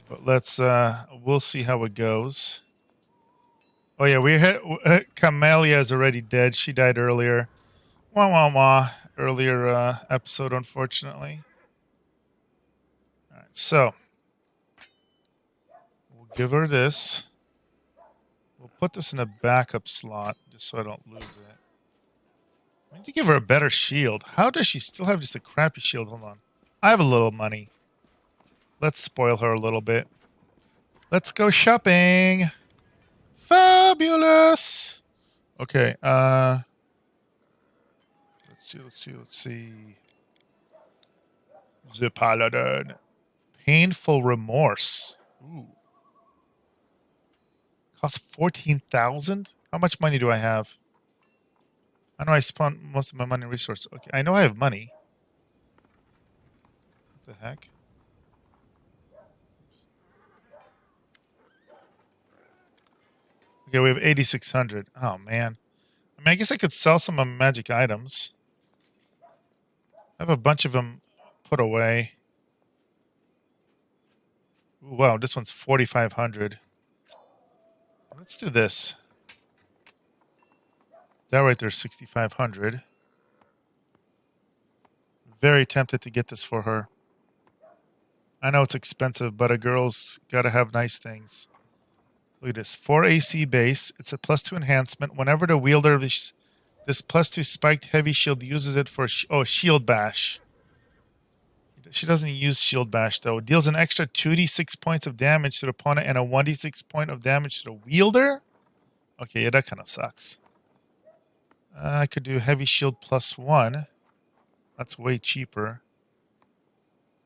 But let's, we'll see how it goes. Oh yeah, we hit, Camellia is already dead. She died earlier. Wah, wah, wah. Earlier episode, unfortunately. All right, so we'll give her this. We'll put this in a backup slot just so I don't lose it. We need to give her a better shield. How does she still have just a crappy shield? Hold on. I have a little money. Let's spoil her a little bit. Let's go shopping. Fabulous. Okay, let's see. The Paladin. Painful Remorse. Ooh. Costs 14,000? How much money do I have? I know I spent most of my money and resources. Okay, I know I have money. What the heck? Okay, we have 8,600. Oh, man. I mean, I guess I could sell some of my magic items. I have a bunch of them put away. Ooh, wow, this one's 4,500. Let's do this. That right there's 6,500. Very tempted to get this for her. I know it's expensive, but a girl's got to have nice things. Look at this. 4 AC base. It's a +2 enhancement. Whenever the wielder of this +2 spiked heavy shield uses it for... Shield Bash. She doesn't use Shield Bash, though. It deals an extra 2d6 points of damage to the opponent and a 1d6 point of damage to the wielder? Okay, yeah, that kind of sucks. I could do Heavy Shield +1. That's way cheaper.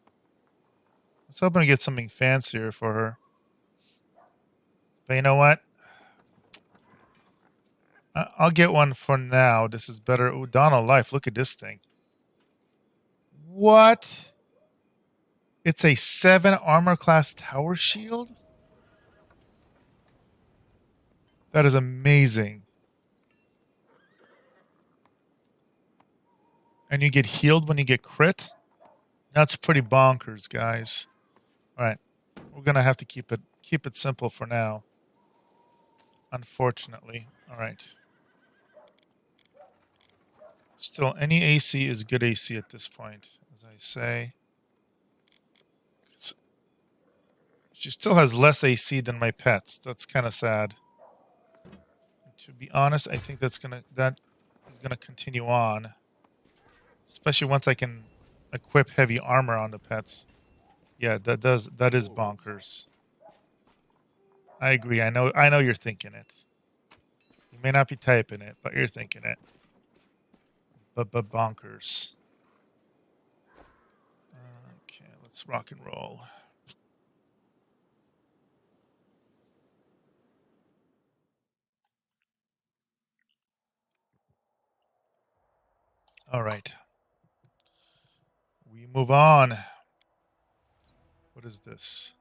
I was hoping to get something fancier for her. But you know what? I'll get one for now. This is better. Ooh, Dawn of Life. Look at this thing. What? It's a 7 armor class tower shield? That is amazing. And you get healed when you get crit? That's pretty bonkers, guys. All right. We're going to have to keep it simple for now. Unfortunately. All right. Still, any AC is good AC at this point, as I say. She still has less AC than my pets. That's kind of sad. To be honest, I think that is gonna continue on. Especially once I can equip heavy armor on the pets. Yeah, that is bonkers. I agree. I know you're thinking it. You may not be typing it, but you're thinking it. But bonkers. Okay, let's rock and roll. All right. We move on. What is this?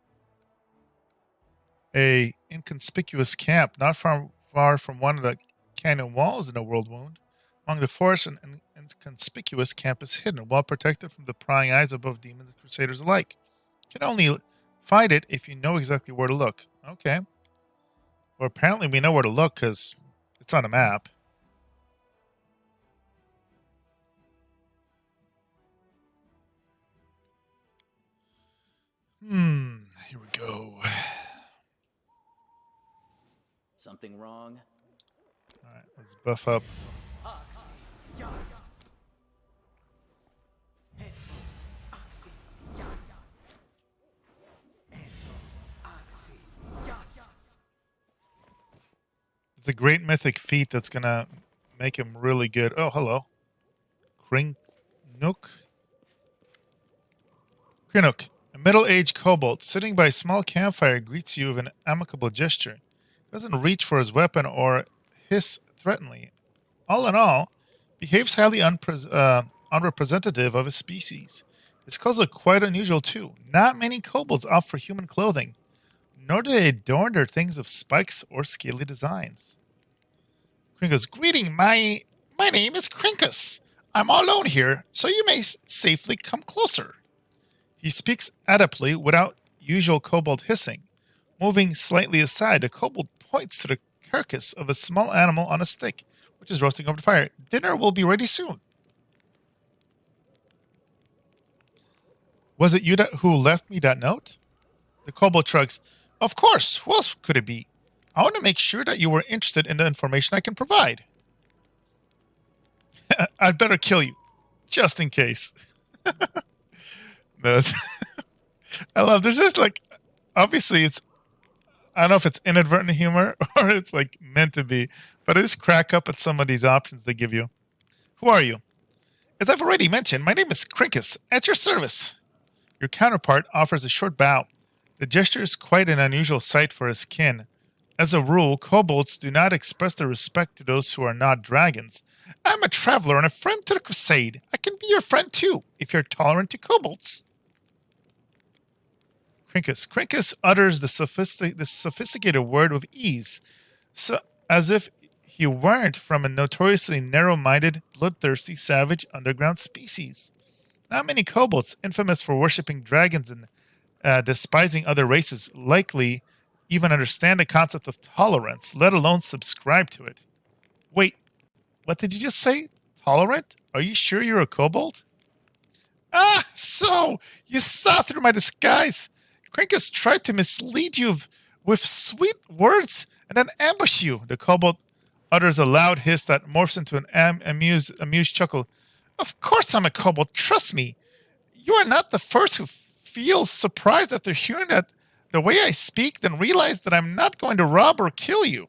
A inconspicuous camp, not far from one of the canyon walls in the world wound. Among the forest, an inconspicuous camp is hidden, well protected from the prying eyes of both demons and crusaders alike. You can only find it if you know exactly where to look. Okay. Well, apparently we know where to look because it's on a map. Here we go. Something wrong? All right, let's buff up. a great mythic feat that's gonna make him really good. Oh, hello. Krinnook. Krinnook, a middle-aged kobold sitting by a small campfire, greets you with an amicable gesture. He doesn't reach for his weapon or hiss threateningly. All in all, behaves highly unrepresentative of his species. His clothes are quite unusual too. Not many kobolds opt for human clothing, nor do they adorn their things with spikes or scaly designs. Krinkus, greeting, my name is Krinkus. I'm all alone here, so you may safely come closer. He speaks adeptly without usual kobold hissing. Moving slightly aside, the kobold points to the carcass of a small animal on a stick, which is roasting over the fire. Dinner will be ready soon. Was it you who left me that note? The kobold shrugs. Of course, who else could it be? I want to make sure that you were interested in the information I can provide. I'd better kill you, just in case. No, I love, there's just like, obviously it's, I don't know if it's inadvertent humor or it's like meant to be, but I just crack up at some of these options they give you. Who are you? As I've already mentioned, my name is Krinkus, at your service. Your counterpart offers a short bow. The gesture is quite an unusual sight for his kin. As a rule, kobolds do not express their respect to those who are not dragons. I'm a traveler and a friend to the crusade. I can be your friend too, if you're tolerant to kobolds. Krinkus utters the sophisticated word with ease, so as if he weren't from a notoriously narrow-minded, bloodthirsty, savage underground species. Not many kobolds, infamous for worshipping dragons and despising other races, likely even understand the concept of tolerance, let alone subscribe to it. Wait, what did you just say? Tolerant? Are you sure you're a kobold? Ah, so you saw through my disguise. Krinkus tried to mislead you with sweet words and then ambush you. The kobold utters a loud hiss that morphs into an amused chuckle. Of course I'm a kobold, trust me. You are not the first who feels surprised after hearing that the way I speak, then realize that I'm not going to rob or kill you.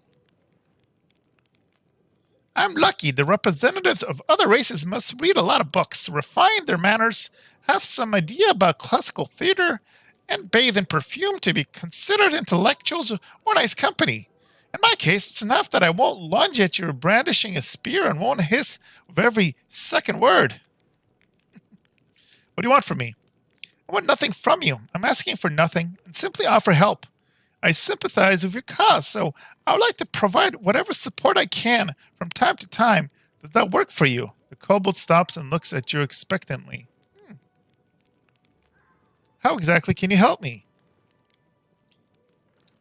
I'm lucky. The representatives of other races must read a lot of books, refine their manners, have some idea about classical theater, and bathe in perfume to be considered intellectuals or nice company. In my case, it's enough that I won't lunge at you brandishing a spear and won't hiss with every second word. What do you want from me? I want nothing from you. I'm asking for nothing and simply offer help. I sympathize with your cause, so I would like to provide whatever support I can from time to time. Does that work for you? The kobold stops and looks at you expectantly. How exactly can you help me?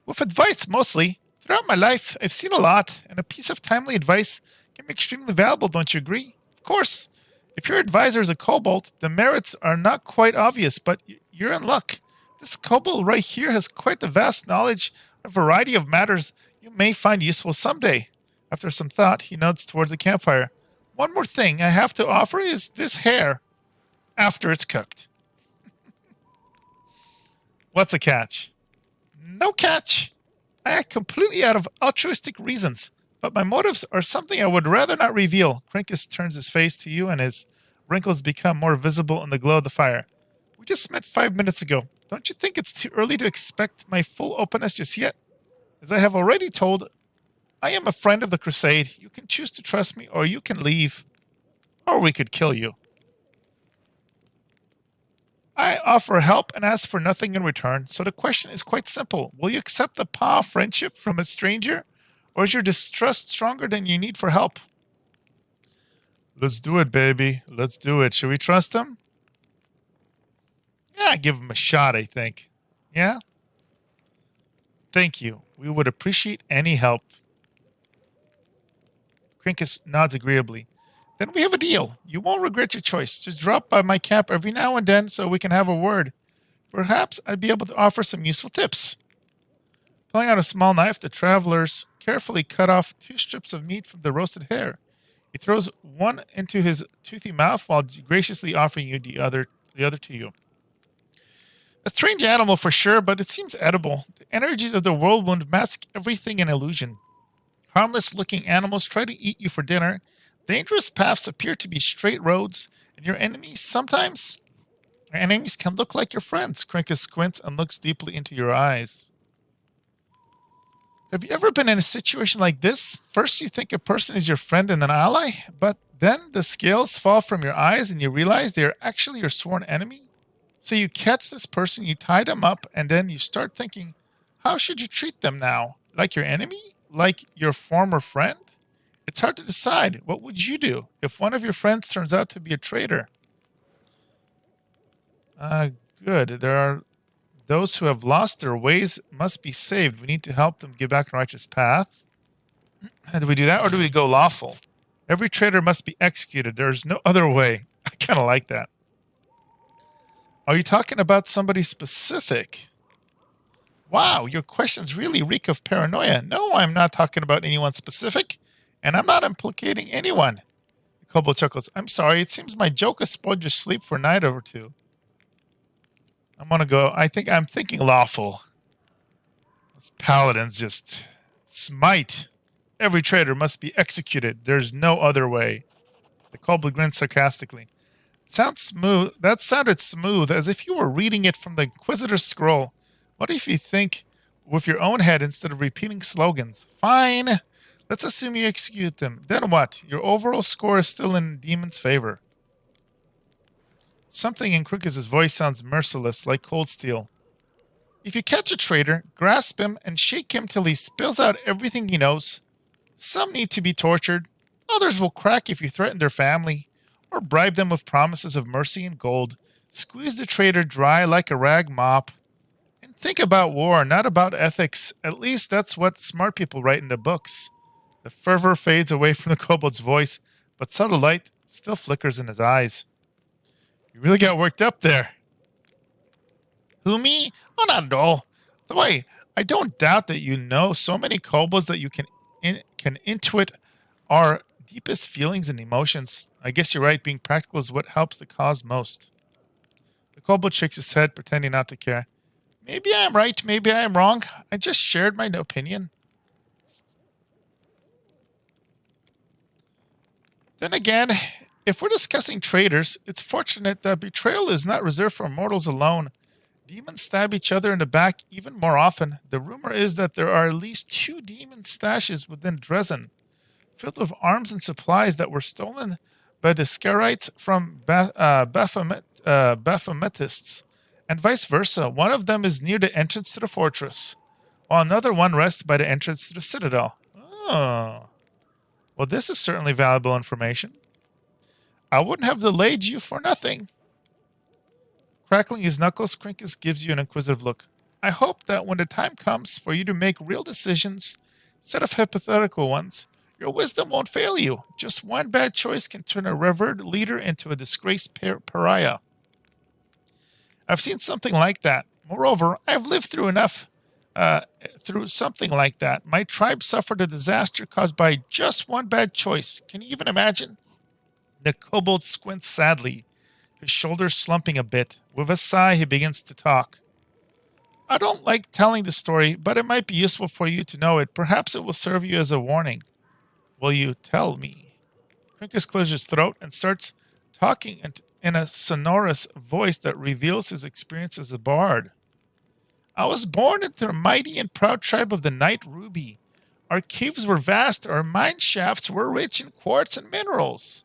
With advice, mostly. Throughout my life, I've seen a lot, and a piece of timely advice can be extremely valuable, don't you agree? Of course. If your advisor is a kobold, the merits are not quite obvious, but you're in luck. This kobold right here has quite the vast knowledge on a variety of matters you may find useful someday. After some thought, he nods towards the campfire. One more thing I have to offer is this hair after it's cooked. What's the catch? No catch. I act completely out of altruistic reasons, but my motives are something I would rather not reveal. Krinkus turns his face to you and his wrinkles become more visible in the glow of the fire. We just met 5 minutes ago. Don't you think it's too early to expect my full openness just yet? As I have already told, I am a friend of the crusade. You can choose to trust me or you can leave. Or we could kill you. I offer help and ask for nothing in return, so the question is quite simple. Will you accept the paw of friendship from a stranger, or is your distrust stronger than your need for help? Let's do it, baby. Let's do it. Should we trust him? Yeah, give him a shot, I think. Yeah? Thank you. We would appreciate any help. Krinkus nods agreeably. Then we have a deal. You won't regret your choice. Just drop by my camp every now and then so we can have a word. Perhaps I'd be able to offer some useful tips. Pulling out a small knife, the travelers carefully cut off 2 strips of meat from the roasted hare. He throws one into his toothy mouth while graciously offering you the other to you. A strange animal for sure, but it seems edible. The energies of the whirlwind mask everything in illusion. Harmless-looking animals try to eat you for dinner. Dangerous paths appear to be straight roads, and your enemies can look like your friends. Krinkus squints and looks deeply into your eyes. Have you ever been in a situation like this? First you think a person is your friend and an ally, but then the scales fall from your eyes and you realize they are actually your sworn enemy? So you catch this person, you tie them up, and then you start thinking, how should you treat them now? Like your enemy? Like your former friend? It's hard to decide. What would you do if one of your friends turns out to be a traitor? Good. There are those who have lost their ways must be saved. We need to help them get back on the righteous path. Do we do that, or do we go lawful? Every traitor must be executed. There's no other way. I kind of like that. Are you talking about somebody specific? Wow, your questions really reek of paranoia. No, I'm not talking about anyone specific, and I'm not implicating anyone. The kobold chuckles. I'm sorry, it seems my joke has spoiled your sleep for a night or two. I'm gonna go. I'm thinking lawful. This paladins just smite. Every traitor must be executed. There's no other way. The kobold grinned sarcastically. Sounds smooth. That sounded smooth, as if you were reading it from the Inquisitor's scroll. What if you think with your own head instead of repeating slogans? Fine. Let's assume you execute them. Then what? Your overall score is still in demon's favor. Something in Krinkus' voice sounds merciless, like cold steel. If you catch a traitor, grasp him and shake him till he spills out everything he knows. Some need to be tortured. Others will crack if you threaten their family, or bribe them with promises of mercy and gold. Squeeze the traitor dry like a rag mop. And think about war, not about ethics. At least that's what smart people write in the books. The fervor fades away from the kobold's voice, but subtle light still flickers in his eyes. You really got worked up there. Who, me? Oh, not at all. Though I don't doubt that you know so many kobolds that you can intuit our deepest feelings and emotions. I guess you're right, being practical is what helps the cause most. The kobold shakes his head, pretending not to care. Maybe I'm right, maybe I'm wrong. I just shared my opinion. Then again, if we're discussing traitors, it's fortunate that betrayal is not reserved for mortals alone. Demons stab each other in the back even more often. The rumor is that there are at least 2 demon stashes within Dresden, filled with arms and supplies that were stolen by the Scarites from Baphometists, and vice versa. One of them is near the entrance to the fortress, while another one rests by the entrance to the citadel. Oh. Well, this is certainly valuable information. I wouldn't have delayed you for nothing. Crackling his knuckles, Krinkus gives you an inquisitive look. I hope that when the time comes for you to make real decisions instead of hypothetical ones, your wisdom won't fail you. Just one bad choice can turn a revered leader into a disgraced pariah. I've seen something like that. Moreover, I've lived through something like that. My tribe suffered a disaster caused by just one bad choice. Can you even imagine? The kobold squints sadly, his shoulders slumping a bit. With a sigh, he begins to talk. I don't like telling the story, but it might be useful for you to know it. Perhaps it will serve you as a warning. Will you tell me? Krinkus clears his throat and starts talking in a sonorous voice that reveals his experience as a bard. I was born into the mighty and proud tribe of the Night Ruby. Our caves were vast, our mine shafts were rich in quartz and minerals.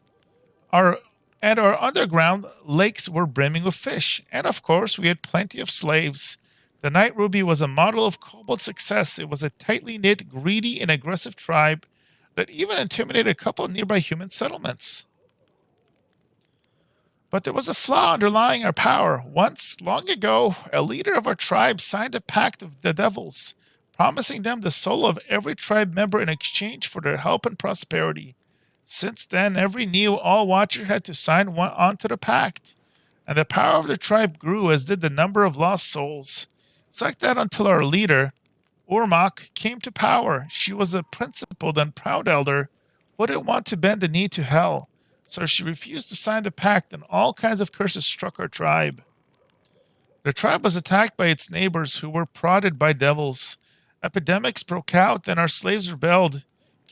Our underground lakes were brimming with fish, and of course we had plenty of slaves. The Night Ruby was a model of kobold success. It was a tightly knit, greedy, and aggressive tribe that even intimidated a couple of nearby human settlements. But there was a flaw underlying our power. Once, long ago, a leader of our tribe signed a pact with the devils, promising them the soul of every tribe member in exchange for their help and prosperity. Since then, every new All-Watcher had to sign on to the pact, and the power of the tribe grew, as did the number of lost souls. It's like that until our leader, Urmak, came to power. She was a principled and proud elder who didn't want to bend the knee to hell, so she refused to sign the pact, and all kinds of curses struck our tribe. The tribe was attacked by its neighbors, who were prodded by devils. Epidemics broke out, and our slaves rebelled.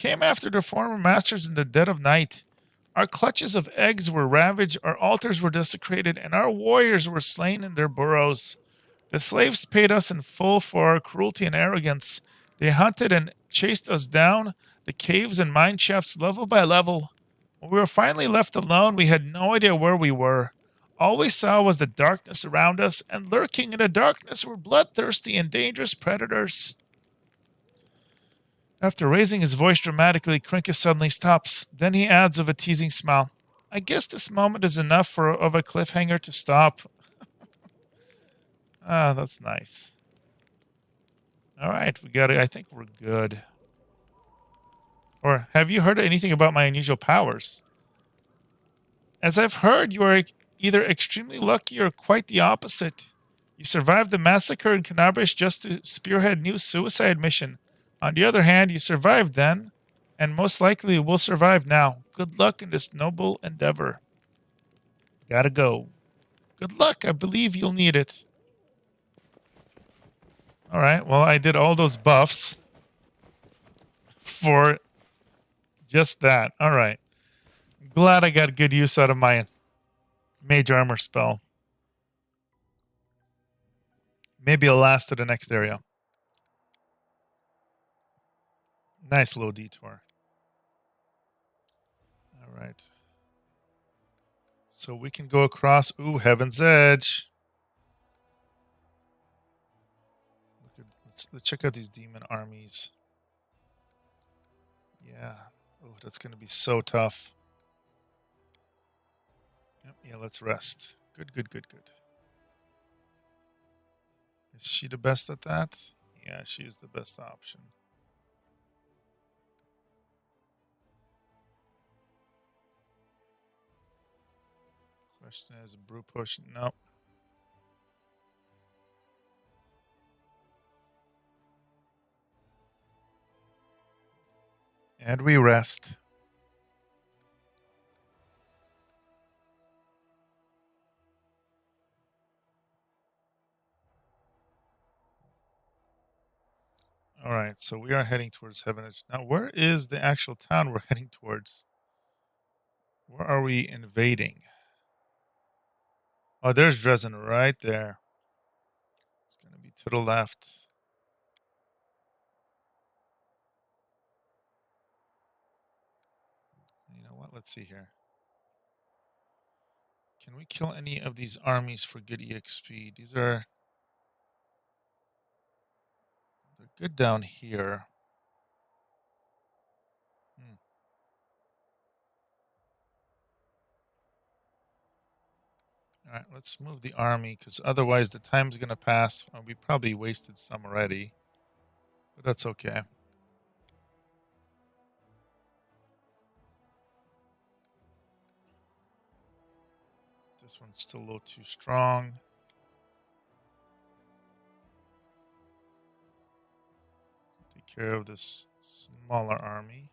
came after the former masters in the dead of night. Our clutches of eggs were ravaged, our altars were desecrated, and our warriors were slain in their burrows. The slaves paid us in full for our cruelty and arrogance. They hunted and chased us down the caves and mine shafts level by level. When we were finally left alone, we had no idea where we were. All we saw was the darkness around us, and lurking in the darkness were bloodthirsty and dangerous predators. After raising his voice dramatically, Krinkus suddenly stops. Then he adds with a teasing smile, I guess this moment is enough of a cliffhanger to stop. Ah, that's nice. All right, we got it. I think we're good. Or have you heard anything about my unusual powers? As I've heard, you are either extremely lucky or quite the opposite. You survived the massacre in Canabrish just to spearhead new suicide mission. On the other hand, you survived then, and most likely will survive now. Good luck in this noble endeavor. Gotta go. Good luck. I believe you'll need it. All right. Well, I did all those buffs for just that. All right. Glad I got good use out of my mage armor spell. Maybe I'll last to the next area. Nice little detour. All right. So we can go across. Ooh, Heaven's Edge. Let's check out these demon armies. Yeah. Oh, that's going to be so tough. Yep, yeah, let's rest. Good, good, good, good. Is she the best at that? Yeah, she is the best option. Question is, a brew potion? Nope. And we rest. All right, so we are heading towards Heaven Edge. Now, where is the actual town we're heading towards? Where are we invading? Oh, there's Dresden right there. It's going to be to the left. You know what? Let's see here. Can we kill any of these armies for good EXP? They're good down here. All right, let's move the army, because otherwise the time's going to pass. Well, we probably wasted some already, but that's okay. This one's still a little too strong. Take care of this smaller army.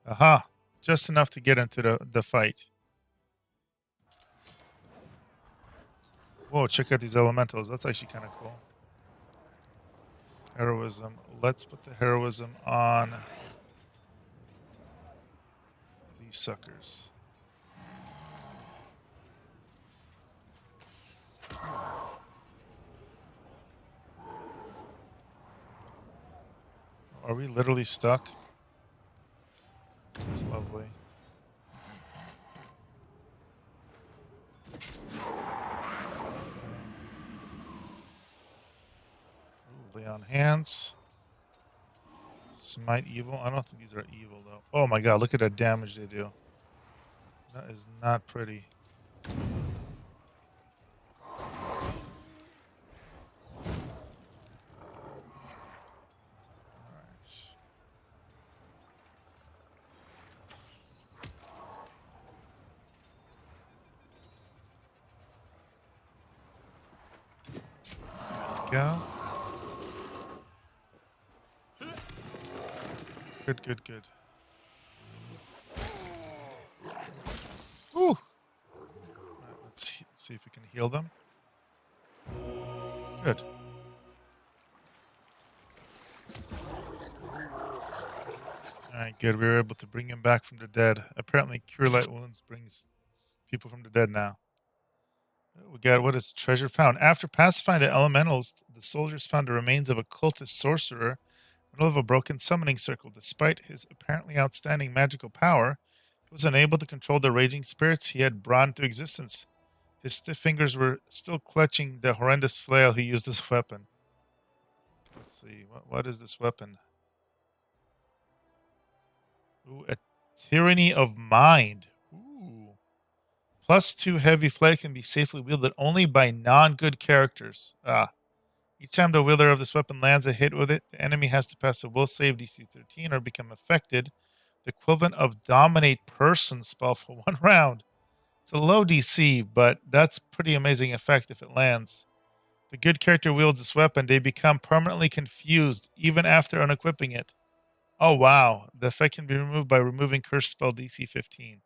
Aha! Just enough to get into the fight. Whoa, check out these elementals. That's actually kind of cool. Heroism. Let's put the heroism on these suckers. Are we literally stuck? That's lovely. Ooh, lay on hands. Smite evil. I don't think these are evil though. Oh my god, look at that damage they do. That is not pretty. Go. Good, good, good. Whew. heal them. Good. Alright, good. We were able to bring him back from the dead. Apparently, Cure Light Wounds brings people from the dead now. We got, what is treasure found? After pacifying the elementals, the soldiers found the remains of a cultist sorcerer in the middle of a broken summoning circle. Despite his apparently outstanding magical power, he was unable to control the raging spirits he had brought into existence. His stiff fingers were still clutching the horrendous flail he used as a weapon. Let's see, what is this weapon? Ooh, a Tyranny of Mind. Ooh. +2 heavy flail can be safely wielded only by non-good characters. Each time the wielder of this weapon lands a hit with it, the enemy has to pass a will save DC 13 or become affected, the equivalent of Dominate Person spell for 1 round. It's a low DC, but that's pretty amazing effect if it lands. The good character wields this weapon, they become permanently confused even after unequipping it. Oh wow, the effect can be removed by removing curse spell DC 15.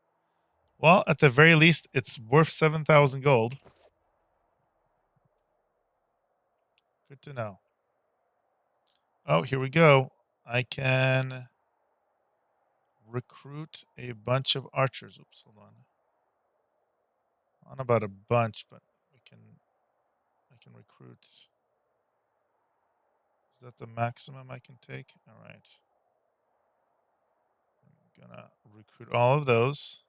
Well, at the very least, it's worth 7,000 gold. Good to know. Oh, here we go. I can recruit a bunch of archers. Oops, hold on. Not about a bunch, but I can recruit. Is that the maximum I can take? All right. I'm gonna recruit all of those.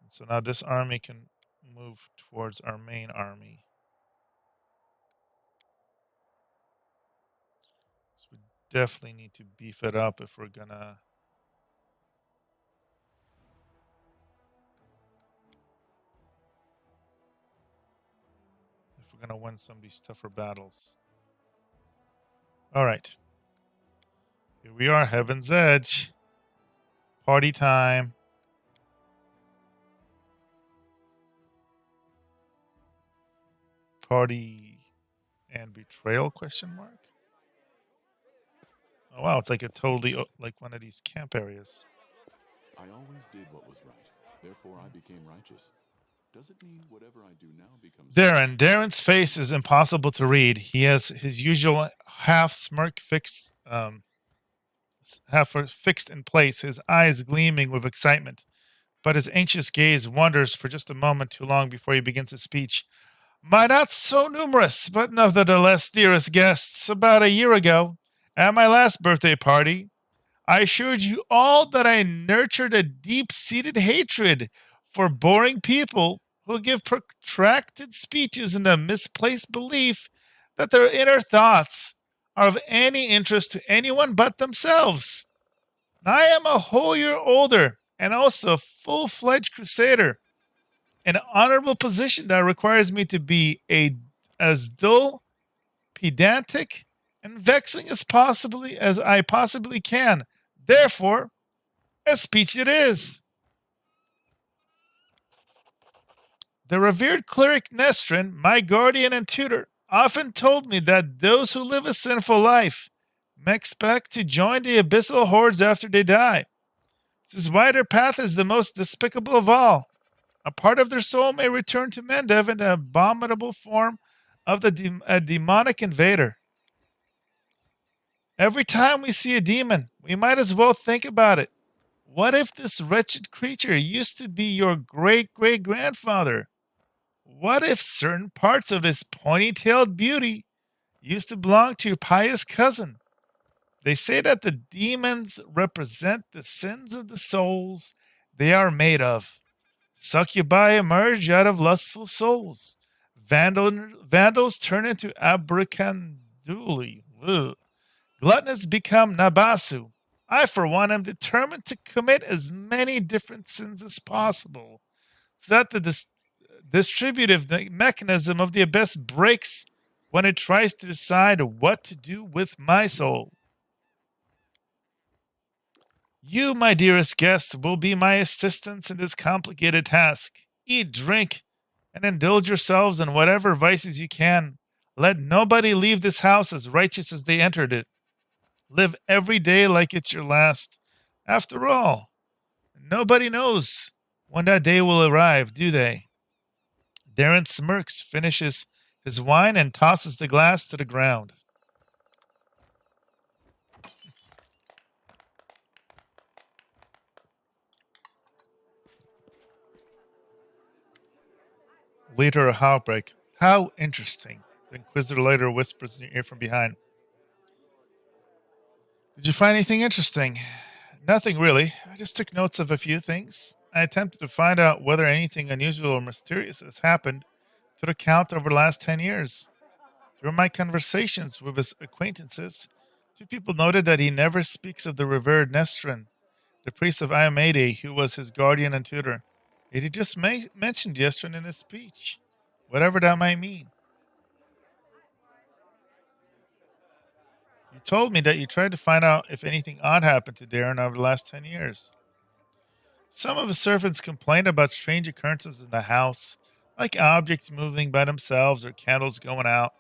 And so now this army can move towards our main army. So we definitely need to beef it up if we're gonna win some of these tougher battles. All right. Here we are, Heaven's Edge. Party time. Party and betrayal, question mark? Oh wow, it's like a totally like one of these camp areas. I always did what was right. Therefore I became righteous. Does it mean whatever I do now becomes Darren's face is impossible to read. He has his usual half smirk fixed in place, his eyes gleaming with excitement. But his anxious gaze wanders for just a moment too long before he begins his speech. My not so numerous, but nevertheless dearest guests, about a year ago, at my last birthday party, I assured you all that I nurtured a deep-seated hatred for boring people who give protracted speeches in the misplaced belief that their inner thoughts are of any interest to anyone but themselves. I am a whole year older and also a full-fledged crusader, an honorable position that requires me to be as dull, pedantic, and vexing as I possibly can. Therefore, a speech it is. The revered cleric Nestrin, my guardian and tutor, often told me that those who live a sinful life may expect to join the abyssal hordes after they die. This is why their path is the most despicable of all. A part of their soul may return to Mendev in the abominable form of a demonic invader. Every time we see a demon, we might as well think about it. What if this wretched creature used to be your great-great-grandfather? What if certain parts of this pointy-tailed beauty used to belong to your pious cousin? They say that the demons represent the sins of the souls they are made of. Succubi emerge out of lustful souls. Vandals turn into abracanduli. Ugh. Gluttonous become nabasu. I, for one, am determined to commit as many different sins as possible, so that the distributive mechanism of the abyss breaks when it tries to decide what to do with my soul. You, my dearest guests, will be my assistants in this complicated task. Eat, drink, and indulge yourselves in whatever vices you can. Let nobody leave this house as righteous as they entered it. Live every day like it's your last. After all, nobody knows when that day will arrive, do they? Darren smirks, finishes his wine, and tosses the glass to the ground. Later, a heartbreak. How interesting. The Inquisitor later whispers in your ear from behind. Did you find anything interesting? Nothing really. I just took notes of a few things. I attempted to find out whether anything unusual or mysterious has happened to the Count over the last 10 years. During my conversations with his acquaintances, two people noted that he never speaks of the revered Nestrin, the priest of Iomade, who was his guardian and tutor. Yet he just mentioned Nestrin in his speech, whatever that might mean. You told me that you tried to find out if anything odd happened to Darren over the last 10 years. Some of his servants complained about strange occurrences in the house, like objects moving by themselves or candles going out.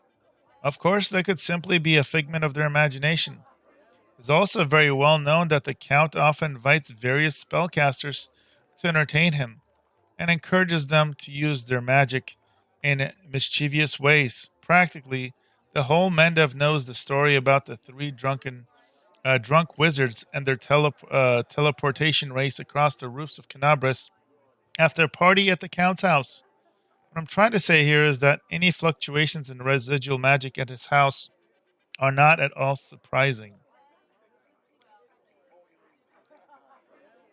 Of course, that could simply be a figment of their imagination. It's also very well known that the Count often invites various spellcasters to entertain him and encourages them to use their magic in mischievous ways. Practically, the whole Mendev knows the story about the three drunk wizards and their teleportation race across the roofs of Canabras after a party at the Count's house. What I'm trying to say here is that any fluctuations in residual magic at his house are not at all surprising.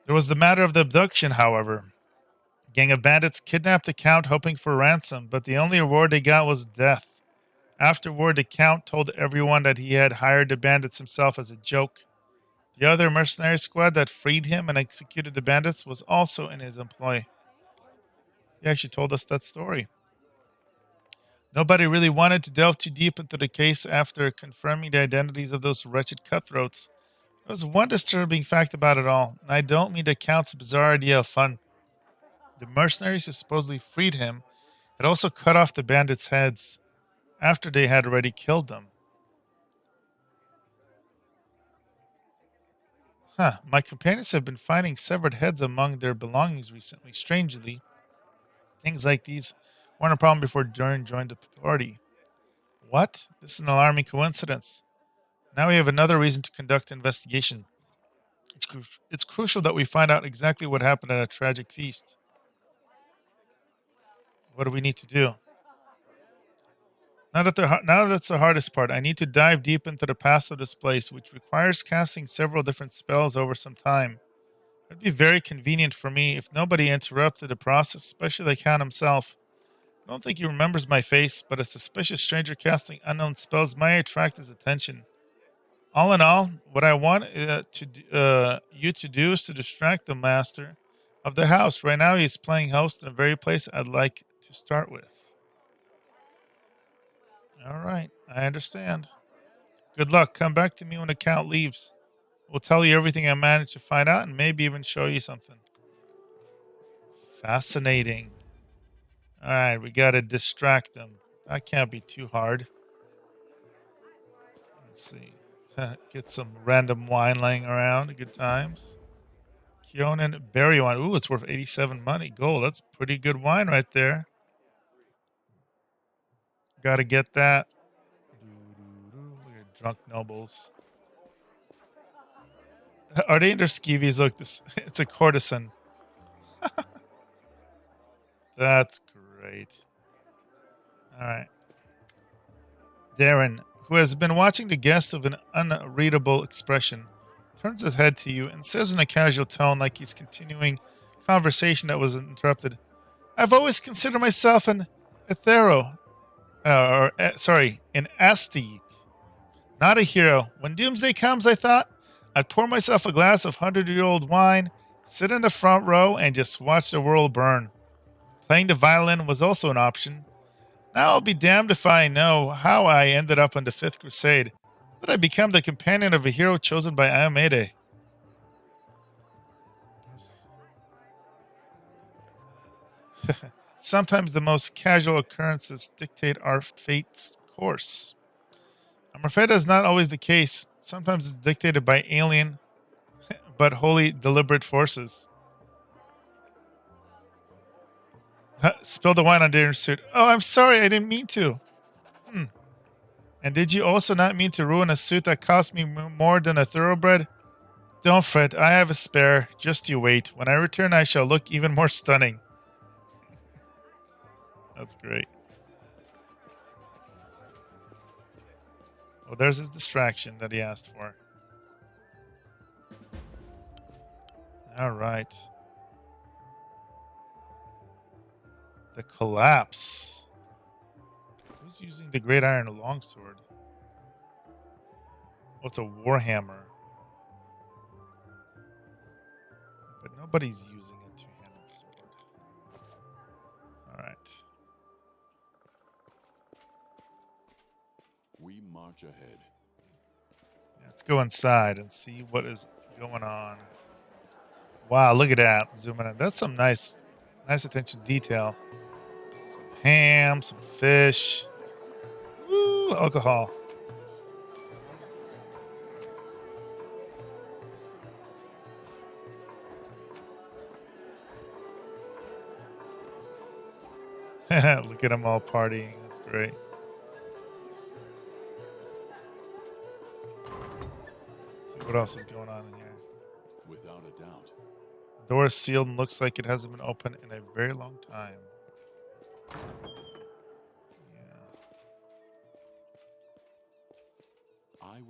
There was the matter of the abduction, however. A gang of bandits kidnapped the Count hoping for ransom, but the only reward they got was death. Afterward, the Count told everyone that he had hired the bandits himself as a joke. The other mercenary squad that freed him and executed the bandits was also in his employ. He actually told us that story. Nobody really wanted to delve too deep into the case after confirming the identities of those wretched cutthroats. There was one disturbing fact about it all, and I don't mean the Count's bizarre idea of fun. The mercenaries who supposedly freed him had also cut off the bandits' heads after they had already killed them. My companions have been finding severed heads among their belongings recently. Strangely, things like these weren't a problem before Durin joined the party. What? This is an alarming coincidence. Now we have another reason to conduct an investigation. It's crucial that we find out exactly what happened at a tragic feast. What do we need to do? Now that's the hardest part. I need to dive deep into the past of this place, which requires casting several different spells over some time. It would be very convenient for me if nobody interrupted the process, especially the Count himself. I don't think he remembers my face, but a suspicious stranger casting unknown spells might attract his attention. All in all, what I want you to do is to distract the master of the house. Right now, he's playing host in the very place I'd like to start with. All right, I understand. Good luck. Come back to me when the Count leaves. We'll tell you everything I managed to find out and maybe even show you something. Fascinating. All right, we got to distract them. That can't be too hard. Let's see. Get some random wine laying around. Good times. Kionan berry wine. Ooh, it's worth 87 money. Gold. That's pretty good wine right there. Got to get that. Look at drunk nobles. Are they in their skeevies? Look, this. It's a courtesan. That's great. All right. Darren, who has been watching the guest with an unreadable expression, turns his head to you and says in a casual tone like he's continuing conversation that was interrupted. I've always considered myself an an aesthete, not a hero. When doomsday comes, I thought, I'd pour myself a glass of 100-year-old wine, sit in the front row, and just watch the world burn. Playing the violin was also an option. Now I'll be damned if I know how I ended up on the Fifth Crusade, but I become the companion of a hero chosen by Iomade. Sometimes the most casual occurrences dictate our fate's course. I'm afraid that's not always the case. Sometimes it's dictated by alien, but wholly deliberate forces. Spill the wine on Darren's suit. Oh, I'm sorry. I didn't mean to. And did you also not mean to ruin a suit that cost me more than a thoroughbred? Don't fret. I have a spare. Just you wait. When I return, I shall look even more stunning. That's great. Well, there's his distraction that he asked for. All right. The collapse. Who's using the great iron longsword? Oh, it's a warhammer. But nobody's using a two-handed sword. All right. We march ahead. Let's go inside and see what is going on. Wow, look at that. Zooming in. That's some nice attention to detail. Some ham, some fish. Woo, alcohol. Look at them all partying. That's great. Let's see what else is going on in here. Without a doubt. The door is sealed and looks like it hasn't been opened in a very long time.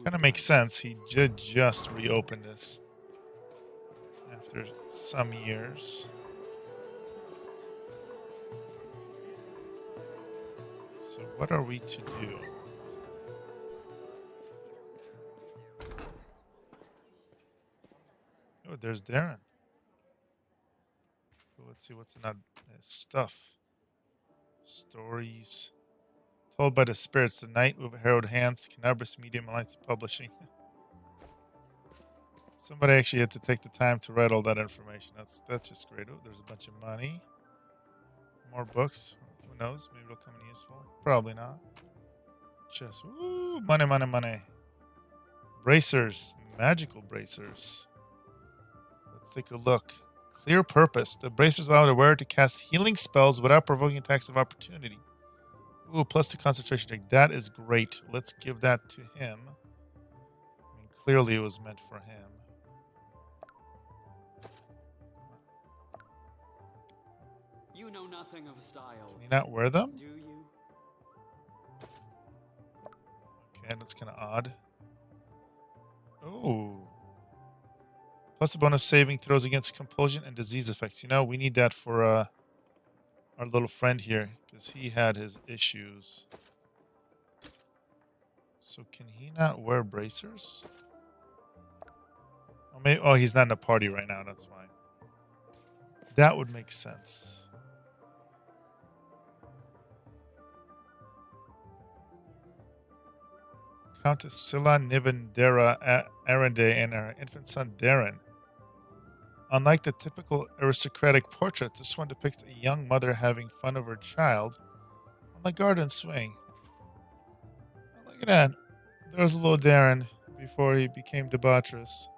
Kind of makes sense. He did just reopen this after some years. So what are we to do? Oh, there's Darren. Let's see what's in that stuff. Stories. Told by the spirits, the night with harrowed hands, Canabras Medium Alliance Publishing. Somebody actually had to take the time to write all that information. That's just great. Oh, there's a bunch of money. More books. Who knows? Maybe it'll come in useful. Probably not. Chest. Ooh, money, money, money. Bracers. Magical bracers. Let's take a look. Clear purpose. The bracers allow the wearer to cast healing spells without provoking attacks of opportunity. Ooh, +2 concentration check. That is great. Let's give that to him. I mean, clearly it was meant for him. You know nothing of style. Can you not wear them? Do you? Okay, that's kind of odd. Oh. Plus a bonus saving throws against compulsion and disease effects. You know, we need that for our little friend here, because he had his issues. So can he not wear bracers? Oh, maybe, oh, he's not in a party right now, that's why. That would make sense. Countess Scylla Nivendera Arende and her infant son Darren. Unlike the typical aristocratic portrait, this one depicts a young mother having fun over her child on the garden swing. Oh, look at that. There's little Darren before he became debaucherous.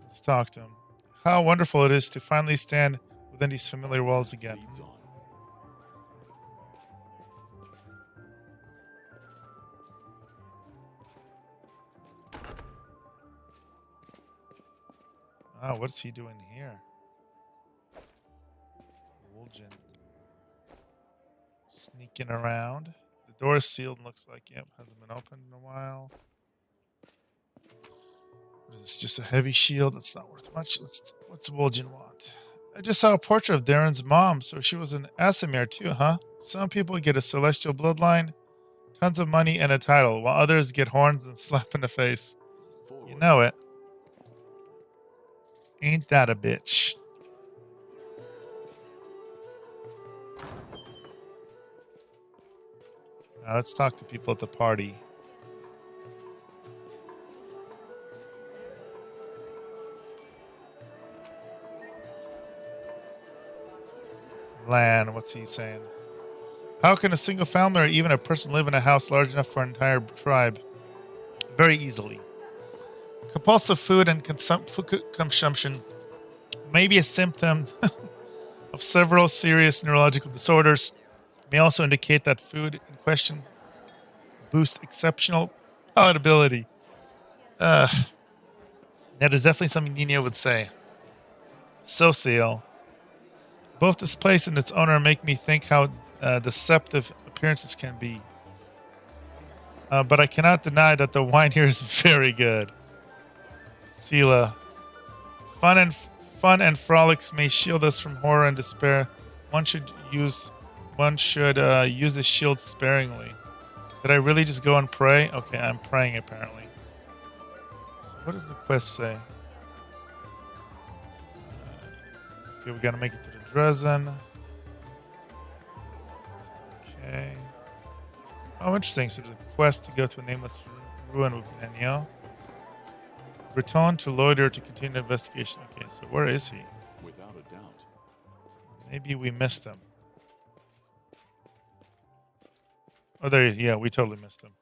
Let's talk to him. How wonderful it is to finally stand within these familiar walls again. Ah, what's he doing here? Woljan. Sneaking around. The door is sealed and looks like, yep, hasn't been opened in a while. What is this, just a heavy shield? That's not worth much. What's Woljan want? I just saw a portrait of Darren's mom, so she was an Asimir too, huh? Some people get a celestial bloodline, tons of money, and a title, while others get horns and slap in the face. You know it. Ain't that a bitch? Now let's talk to people at the party. Lan, what's he saying? How can a single family or even a person live in a house large enough for an entire tribe? Very easily. Compulsive food and food consumption may be a symptom of several serious neurological disorders. May also indicate that food in question boosts exceptional palatability. That is definitely something Nina would say. Social. Both this place and its owner make me think how deceptive appearances can be. But I cannot deny that the wine here is very good. Sela. Fun and frolics may shield us from horror and despair. One should use the shield sparingly. Did I really just go and pray? Okay, I'm praying apparently. So what does the quest say? Okay, we gotta make it to the Dresden. Okay. Oh, interesting. So there's a quest to go to a nameless ruin with Danielle. Return to Loiter to continue the investigation. Okay, so where is he? Without a doubt. Maybe we missed him. Oh, there. Yeah, we totally missed him.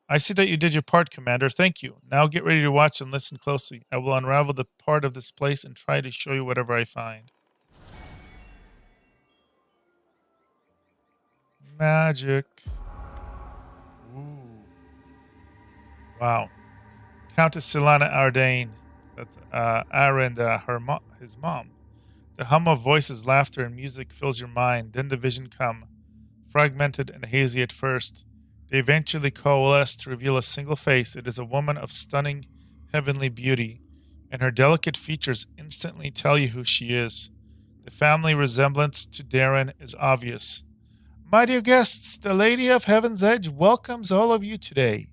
I see that you did your part, Commander. Thank you. Now get ready to watch and listen closely. I will unravel the part of this place and try to show you whatever I find. Magic. Ooh. Wow. Countess Silana Ardain. Aaron, his mom. The hum of voices, laughter, and music fills your mind. Then the vision come. Fragmented and hazy at first. They eventually coalesce to reveal a single face. It is a woman of stunning, heavenly beauty, and her delicate features instantly tell you who she is. The family resemblance to Darren is obvious. My dear guests, the Lady of Heaven's Edge welcomes all of you today.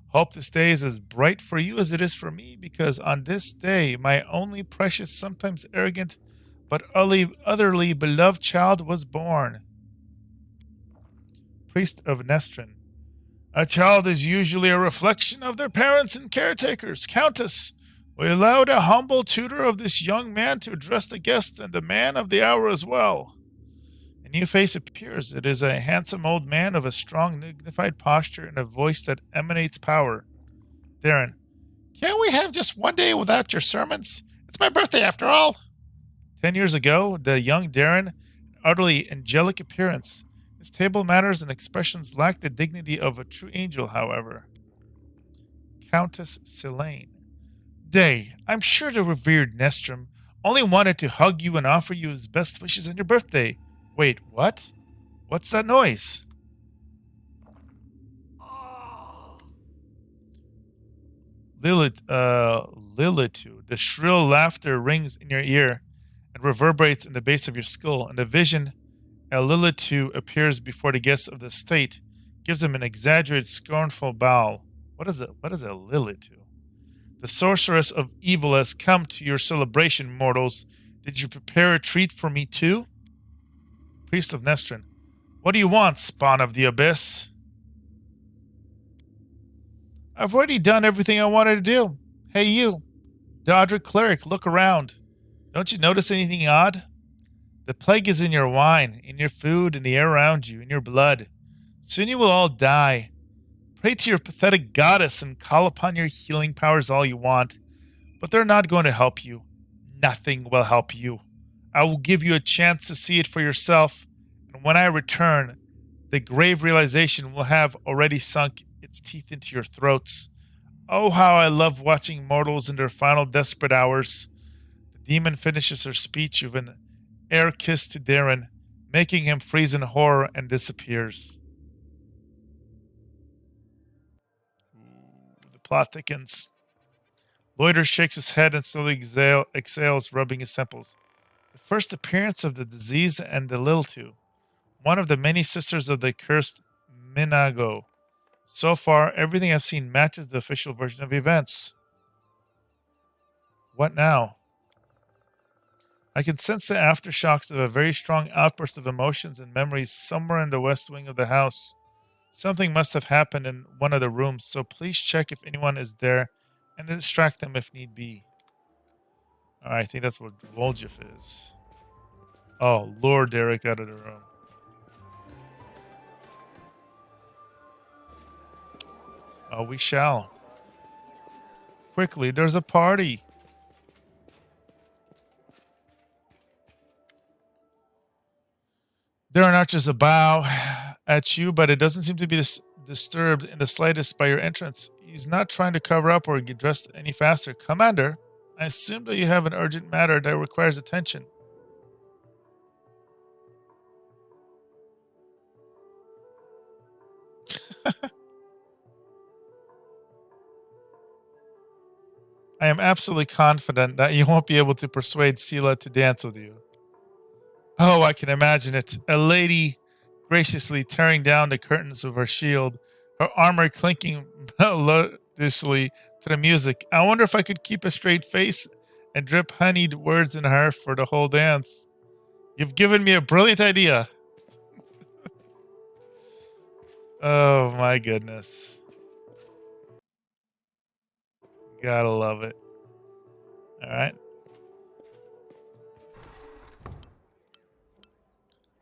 Hope this day is as bright for you as it is for me, because on this day, my only precious, sometimes arrogant, but utterly beloved child was born. Priest of Nestrin. A child is usually a reflection of their parents and caretakers. Countess, we allowed a humble tutor of this young man to address the guest and the man of the hour as well. A new face appears. It is a handsome old man of a strong, dignified posture and a voice that emanates power. Darren, can't we have just one day without your sermons? It's my birthday after all. 10 years ago, the young Darren, an utterly angelic appearance. His table manners and expressions lack the dignity of a true angel, however. Countess Selene. Day, I'm sure the revered Nestrin only wanted to hug you and offer you his best wishes on your birthday. Wait, what? What's that noise? Lilitu. The shrill laughter rings in your ear and reverberates in the base of your skull. In the vision, a Lilitu appears before the guests of the state, gives them an exaggerated, scornful bow. What is a Lilitu? The sorceress of evil has come to your celebration, mortals. Did you prepare a treat for me too? Priest of Nestrin. What do you want, spawn of the abyss? I've already done everything I wanted to do. Hey you, Dodric cleric, look around. Don't you notice anything odd? The plague is in your wine, in your food, in the air around you, in your blood. Soon you will all die. Pray to your pathetic goddess and call upon your healing powers all you want, but they're not going to help you. Nothing will help you. I will give you a chance to see it for yourself, and when I return, the grave realization will have already sunk its teeth into your throats. Oh, how I love watching mortals in their final desperate hours. The demon finishes her speech with an air kiss to Darren, making him freeze in horror and disappears. The plot thickens. Loiter shakes his head and slowly exhales, rubbing his temples. The first appearance of the disease and the Liltu, one of the many sisters of the cursed Minago. So far, everything I've seen matches the official version of events. What now? I can sense the aftershocks of a very strong outburst of emotions and memories somewhere in the west wing of the house. Something must have happened in one of the rooms, so please check if anyone is there and distract them if need be. Alright, I think that's what Voljif is. Oh, lure Derek out of the room. Oh, we shall. Quickly, there's a party. Darren arches a bow at you, but it doesn't seem to be disturbed in the slightest by your entrance. He's not trying to cover up or get dressed any faster. Commander, I assume that you have an urgent matter that requires attention. I am absolutely confident that you won't be able to persuade Sela to dance with you. Oh, I can imagine it. A lady graciously tearing down the curtains of her shield, her armor clinking melodiously to the music. I wonder if I could keep a straight face and drip honeyed words in her for the whole dance. You've given me a brilliant idea. Oh my goodness. Gotta love it. All right.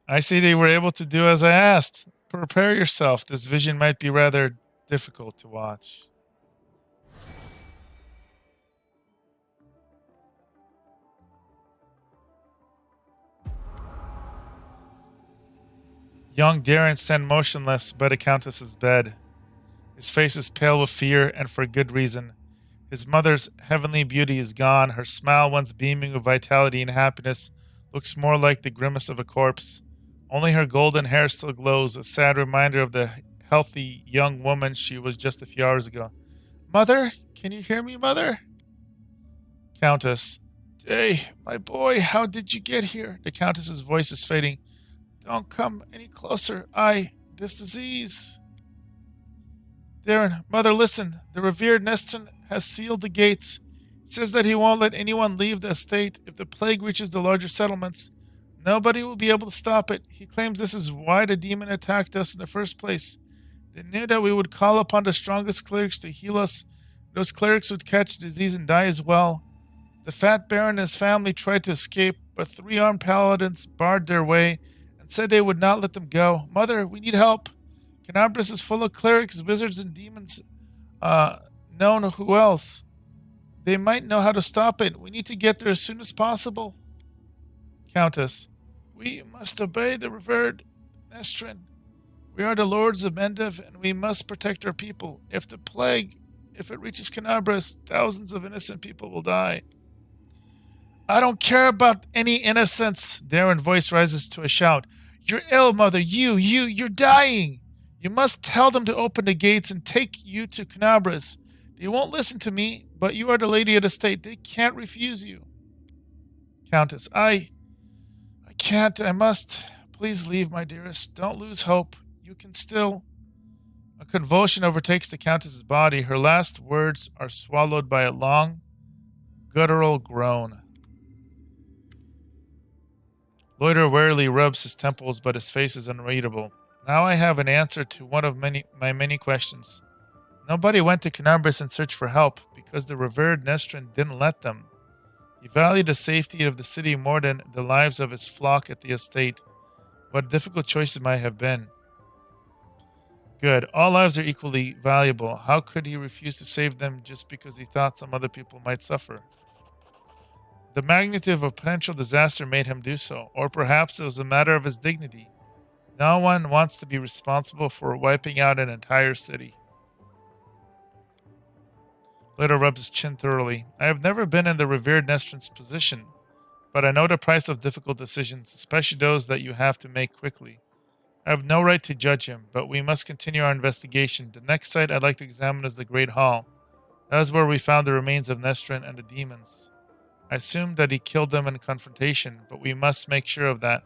I see they were able to do as I asked. Prepare yourself. This vision might be rather difficult to watch. Young Darren stands motionless by the Countess's bed. His face is pale with fear, and for good reason. His mother's heavenly beauty is gone. Her smile, once beaming with vitality and happiness, looks more like the grimace of a corpse. Only her golden hair still glows, a sad reminder of the healthy young woman she was just a few hours ago. Mother? Can you hear me, Mother? Countess. Day, my boy, how did you get here? The Countess's voice is fading. Don't come any closer. This disease. Darren, Mother, listen. The revered Nestrin has sealed the gates. He says that he won't let anyone leave the estate if the plague reaches the larger settlements. Nobody will be able to stop it. He claims this is why the demon attacked us in the first place. They knew that we would call upon the strongest clerics to heal us. Those clerics would catch disease and die as well. The fat baron and his family tried to escape, but 3 armed paladins barred their way and said they would not let them go. Mother, we need help. Canabras is full of clerics, wizards, and demons. Known who else? They might know how to stop it. We need to get there as soon as possible. Countess. We must obey the revered Nestrin. We are the lords of Mendev, and we must protect our people. If it reaches Canabras, thousands of innocent people will die. I don't care about any innocence. Darren's voice rises to a shout. You're ill, Mother. You're dying. You must tell them to open the gates and take you to Canabras. They won't listen to me, but you are the lady of the state. They can't refuse you. Countess. I can't. I must. Please leave, my dearest. Don't lose hope. You can still... A convulsion overtakes the Countess's body. Her last words are swallowed by a long, guttural groan. Loiter warily rubs his temples, but his face is unreadable. Now I have an answer to one of my many questions. Nobody went to Canabras in search for help because the revered Nestrin didn't let them. He valued the safety of the city more than the lives of his flock at the estate. What a difficult choice it might have been. Good. All lives are equally valuable. How could he refuse to save them just because he thought some other people might suffer? The magnitude of a potential disaster made him do so, or perhaps it was a matter of his dignity. No one wants to be responsible for wiping out an entire city. Little rubs his chin thoroughly. I have never been in the revered Nestrin's position, but I know the price of difficult decisions, especially those that you have to make quickly. I have no right to judge him, but we must continue our investigation. The next site I'd like to examine is the Great Hall. That is where we found the remains of Nestrin and the demons. I assumed that he killed them in confrontation, but we must make sure of that.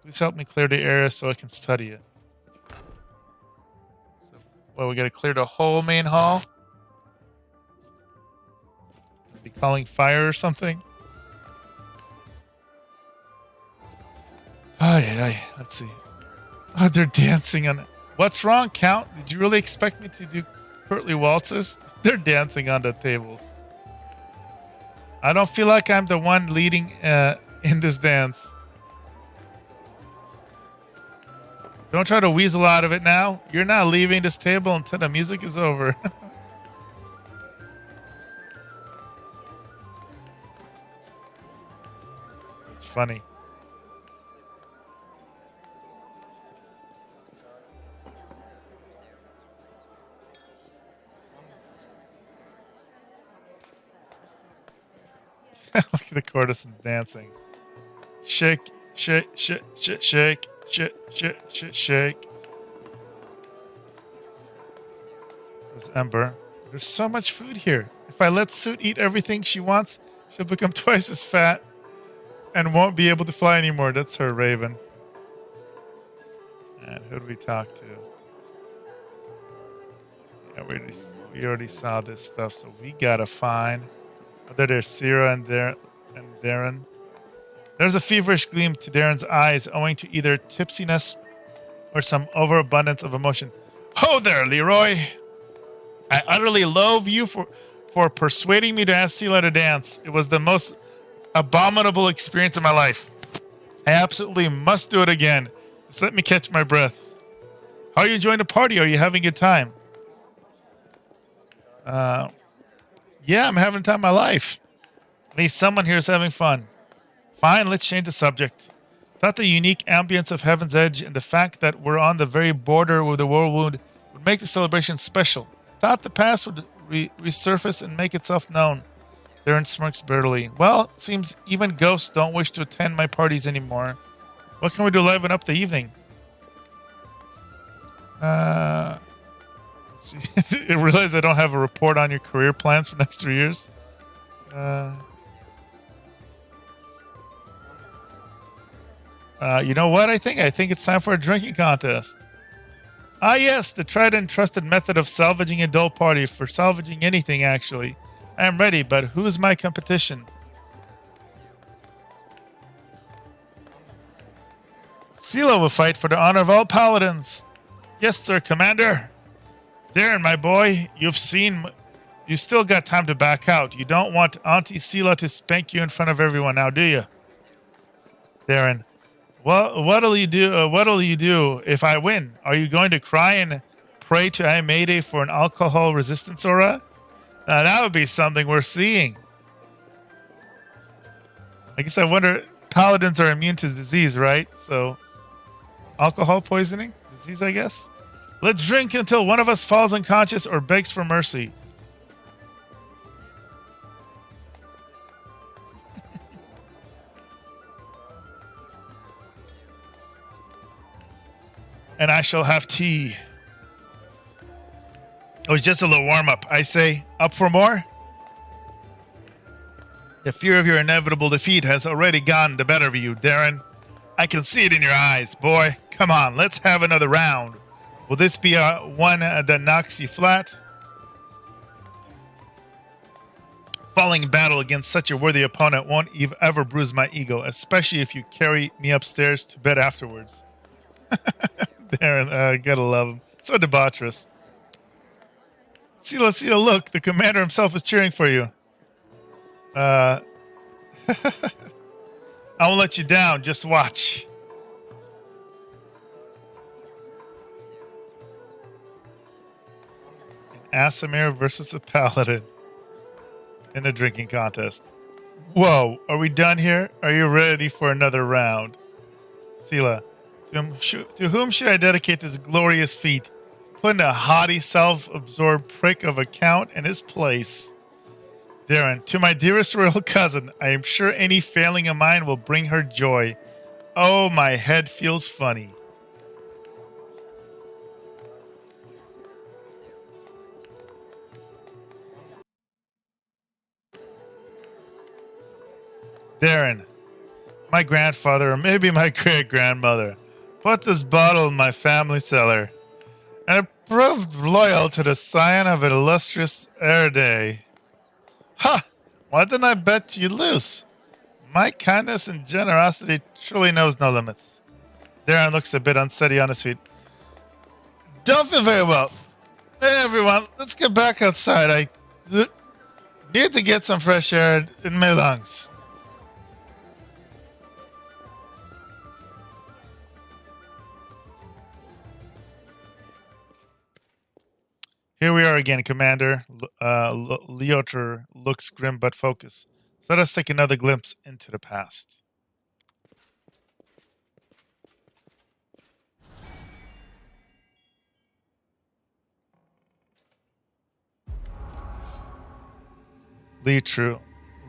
Please help me clear the area so I can study it. So, we gotta clear the whole main hall? Be calling fire or something? Let's see. Oh, they're dancing on it. What's wrong, Count? Did you really expect me to do courtly waltzes? They're dancing on the tables. I don't feel like I'm the one leading in this dance. Don't try to weasel out of it now. You're not leaving this table until the music is over. It's funny. the courtesans dancing. Shake, shake, shake, shake, shake, shake, shake, shake, shake. There's Ember. There's so much food here. If I let Suit eat everything she wants, she'll become twice as fat and won't be able to fly anymore. That's her Raven. And who do we talk to? Yeah, we already saw this stuff, so we gotta find. Oh, there's Sierra and Darren. There's a feverish gleam to Darren's eyes, owing to either tipsiness or some overabundance of emotion. Ho there, Leeroy! I utterly loathe you for persuading me to ask Sela to dance. It was the most abominable experience of my life. I absolutely must do it again. Just let me catch my breath. How are you enjoying the party? Are you having a good time? Yeah, I'm having the time of my life. At least someone here is having fun. Fine, let's change the subject. Thought the unique ambience of Heaven's Edge and the fact that we're on the very border with the whirlwind would make the celebration special. Thought the past would resurface and make itself known. Darren smirks bitterly. Well, it seems even ghosts don't wish to attend my parties anymore. What can we do to liven up the evening? I realize I don't have a report on your career plans for the next 3 years. You know what I think? I think it's time for a drinking contest. Ah, yes, the tried and trusted method of salvaging a dull party, for salvaging anything, actually. I am ready, but who's my competition? Sela will fight for the honor of all paladins. Yes, sir, Commander. Darren, my boy, you've still got time to back out. You don't want Auntie Sela to spank you in front of everyone now, do you? Darren, what'll you do if I win? Are you going to cry and pray to Aimede for an alcohol resistance aura? Now that would be something worth seeing. I guess I wonder, paladins are immune to disease, right? So, alcohol poisoning? Disease, I guess? Let's drink until one of us falls unconscious or begs for mercy. And I shall have tea. It was just a little warm-up. I say, up for more? The fear of your inevitable defeat has already gotten the better of you, Darren. I can see it in your eyes, boy. Come on, let's have another round. Will this be one that knocks you flat? Falling in battle against such a worthy opponent won't ever bruise my ego, especially if you carry me upstairs to bed afterwards. Darren, gotta love him. So debaucherous. Sela, look, the commander himself is cheering for you. I won't let you down, just watch. Asimir versus a paladin in a drinking contest. Whoa, are we done here? Are you ready for another round? Sela, to whom should I dedicate this glorious feat? Putting a haughty, self-absorbed prick of a count in his place. Darren, to my dearest royal cousin, I am sure any failing of mine will bring her joy. Oh, my head feels funny. Darren, my grandfather, or maybe my great-grandmother, put this bottle in my family cellar, and it proved loyal to the scion of an illustrious Erday. Ha! Why didn't I bet you lose? My kindness and generosity truly knows no limits. Darren looks a bit unsteady on his feet. Don't feel very well. Hey, everyone, let's get back outside. I need to get some fresh air in my lungs. Here we are again, Commander. Leoter looks grim but focused. So let us take another glimpse into the past.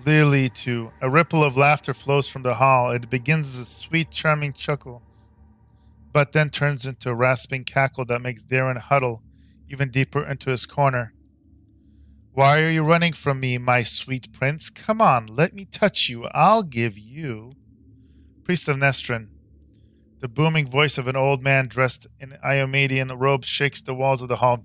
Lily, too. A ripple of laughter flows from the hall. It begins as a sweet, charming chuckle, but then turns into a rasping cackle that makes Darren huddle even deeper into his corner. Why are you running from me, my sweet prince? Come on, let me touch you. I'll give you. Priest of Nestrin. The booming voice of an old man dressed in Iomadian robes shakes the walls of the hall.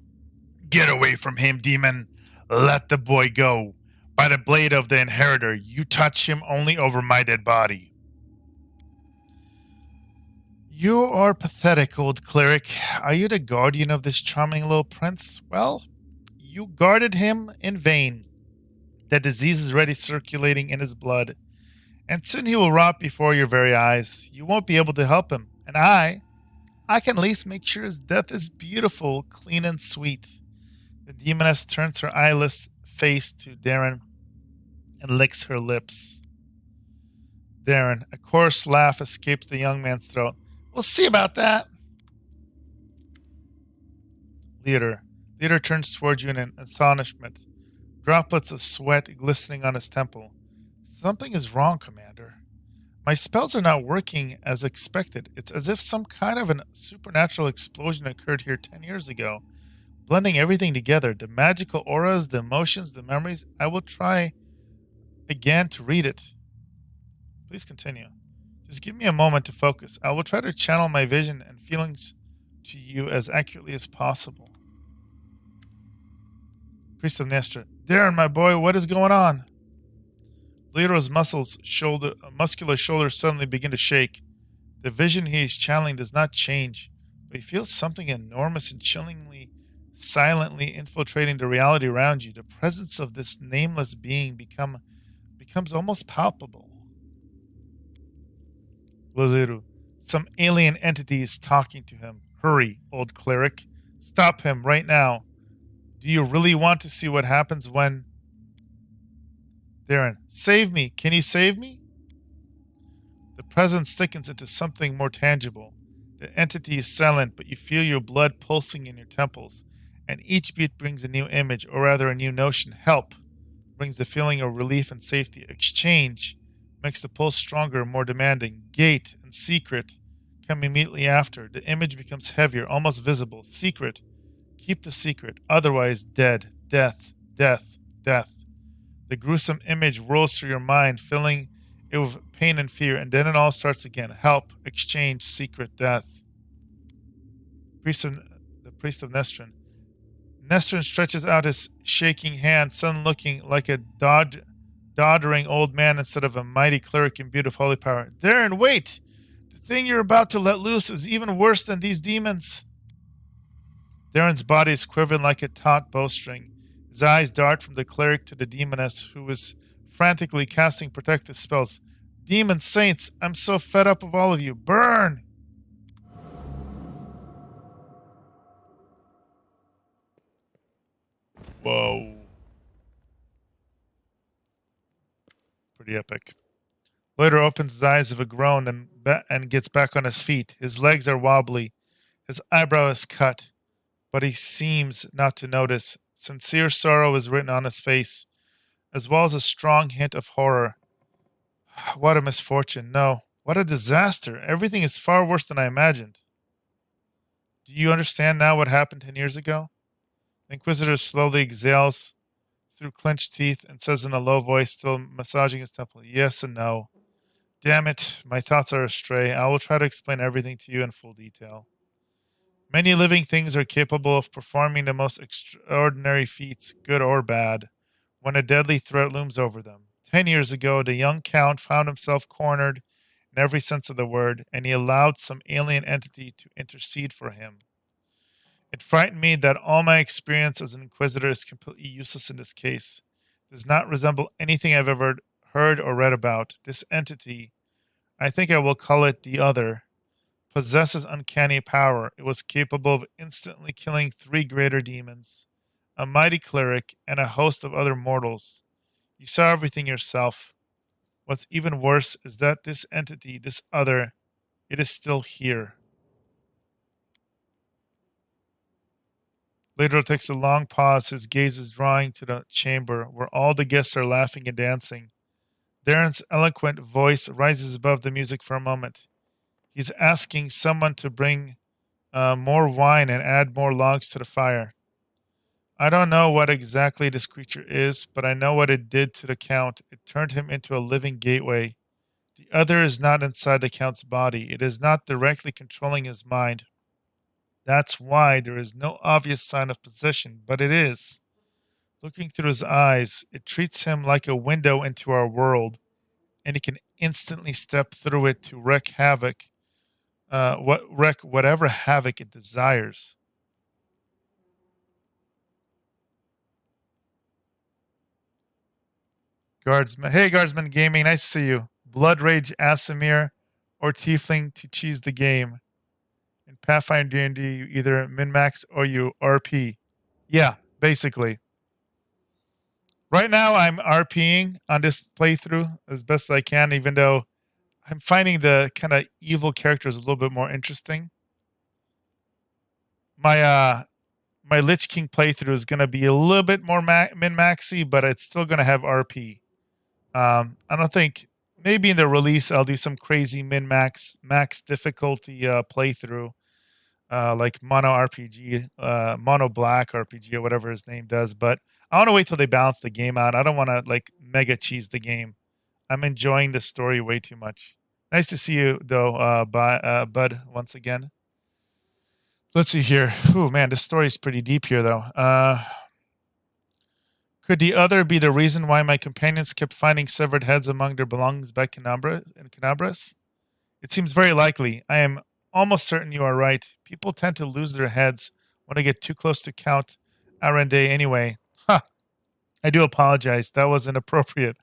Get away from him, demon. Let the boy go. By the blade of the inheritor, you touch him only over my dead body. You are pathetic, old cleric. Are you the guardian of this charming little prince? Well, you guarded him in vain. The disease is already circulating in his blood, and soon he will rot before your very eyes. You won't be able to help him, and I can at least make sure his death is beautiful, clean, and sweet. The demoness turns her eyeless face to Darren and licks her lips. Darren, a coarse laugh escapes the young man's throat. We'll see about that. Leader turns towards you in astonishment, droplets of sweat glistening on his temple. Something is wrong, Commander. My spells are not working as expected. It's as if some kind of a supernatural explosion occurred here 10 years ago, blending everything together. The magical auras, the emotions, the memories. I will try again to read it. Please continue. Just give me a moment to focus. I will try to channel my vision and feelings to you as accurately as possible. Priest of Nestrin. Darren, my boy, what is going on? Leroy's muscular shoulders suddenly begin to shake. The vision he is channeling does not change, but he feels something enormous and chillingly, silently infiltrating the reality around you. The presence of this nameless being becomes almost palpable. Liliru, some alien entity is talking to him. Hurry, old cleric. Stop him right now. Do you really want to see what happens when... Darren, save me. Can you save me? The presence thickens into something more tangible. The entity is silent, but you feel your blood pulsing in your temples, and each beat brings a new image, or rather a new notion. Help brings the feeling of relief and safety. Exchange makes the pulse stronger and more demanding. Gate and secret come immediately after. The image becomes heavier, almost visible. Secret. Keep the secret. Otherwise, dead. Death. Death. Death. The gruesome image rolls through your mind, filling it with pain and fear, and then it all starts again. Help. Exchange. Secret. Death. The priest of Nestrin. Nestrin stretches out his shaking hand, suddenly looking like a doddering old man instead of a mighty cleric imbued with holy power. Darren, wait! The thing you're about to let loose is even worse than these demons. Darren's body is quivering like a taut bowstring. His eyes dart from the cleric to the demoness, who is frantically casting protective spells. Demon saints, I'm so fed up of all of you. Burn! Whoa. Pretty epic. Later opens his eyes with a groan and gets back on his feet. His legs are wobbly. His eyebrow is cut, but he seems not to notice. Sincere sorrow is written on his face, as well as a strong hint of horror. What a misfortune. No, what a disaster. Everything is far worse than I imagined. Do you understand now what happened 10 years ago? The Inquisitor slowly exhales through clenched teeth and says in a low voice, still massaging his temple, yes and no. Damn it, my thoughts are astray. I will try to explain everything to you in full detail. Many living things are capable of performing the most extraordinary feats, good or bad, when a deadly threat looms over them. 10 years ago, the young count found himself cornered in every sense of the word, and he allowed some alien entity to intercede for him. It frightened me that all my experience as an Inquisitor is completely useless in this case. It does not resemble anything I've ever heard or read about. This entity, I think I will call it the Other, possesses uncanny power. It was capable of instantly killing 3 greater demons, a mighty cleric, and a host of other mortals. You saw everything yourself. What's even worse is that this entity, this Other, it is still here. Leeroy takes a long pause, his gaze is drawing to the chamber, where all the guests are laughing and dancing. Darren's eloquent voice rises above the music for a moment. He's asking someone to bring more wine and add more logs to the fire. I don't know what exactly this creature is, but I know what it did to the Count. It turned him into a living gateway. The other is not inside the Count's body. It is not directly controlling his mind. That's why there is no obvious sign of possession, but it is. Looking through his eyes, it treats him like a window into our world, and he can instantly step through it to wreak whatever havoc it desires. Guardsman, hey Guardsman Gaming, nice to see you. Blood Rage Asimir or Tiefling to cheese the game. In Pathfinder D&D, you either min-max or you RP. Yeah, basically. Right now, I'm RPing on this playthrough as best as I can, even though I'm finding the kind of evil characters a little bit more interesting. My Lich King playthrough is going to be a little bit more min-maxy, but it's still going to have RP. I don't think, maybe in the release I'll do some crazy max difficulty playthrough, like mono RPG, mono black RPG or whatever his name does. But I want to wait till they balance the game out. I don't want to like mega cheese the game. I'm enjoying the story way too much. Nice to see you though, Bud, once again. Let's see here. Oh man, this story is pretty deep here though. Could the other be the reason why my companions kept finding severed heads among their belongings back in Canabras? It seems very likely. I am almost certain you are right. People tend to lose their heads when they get too close to Count Arende anyway. Ha! I do apologize. That was inappropriate.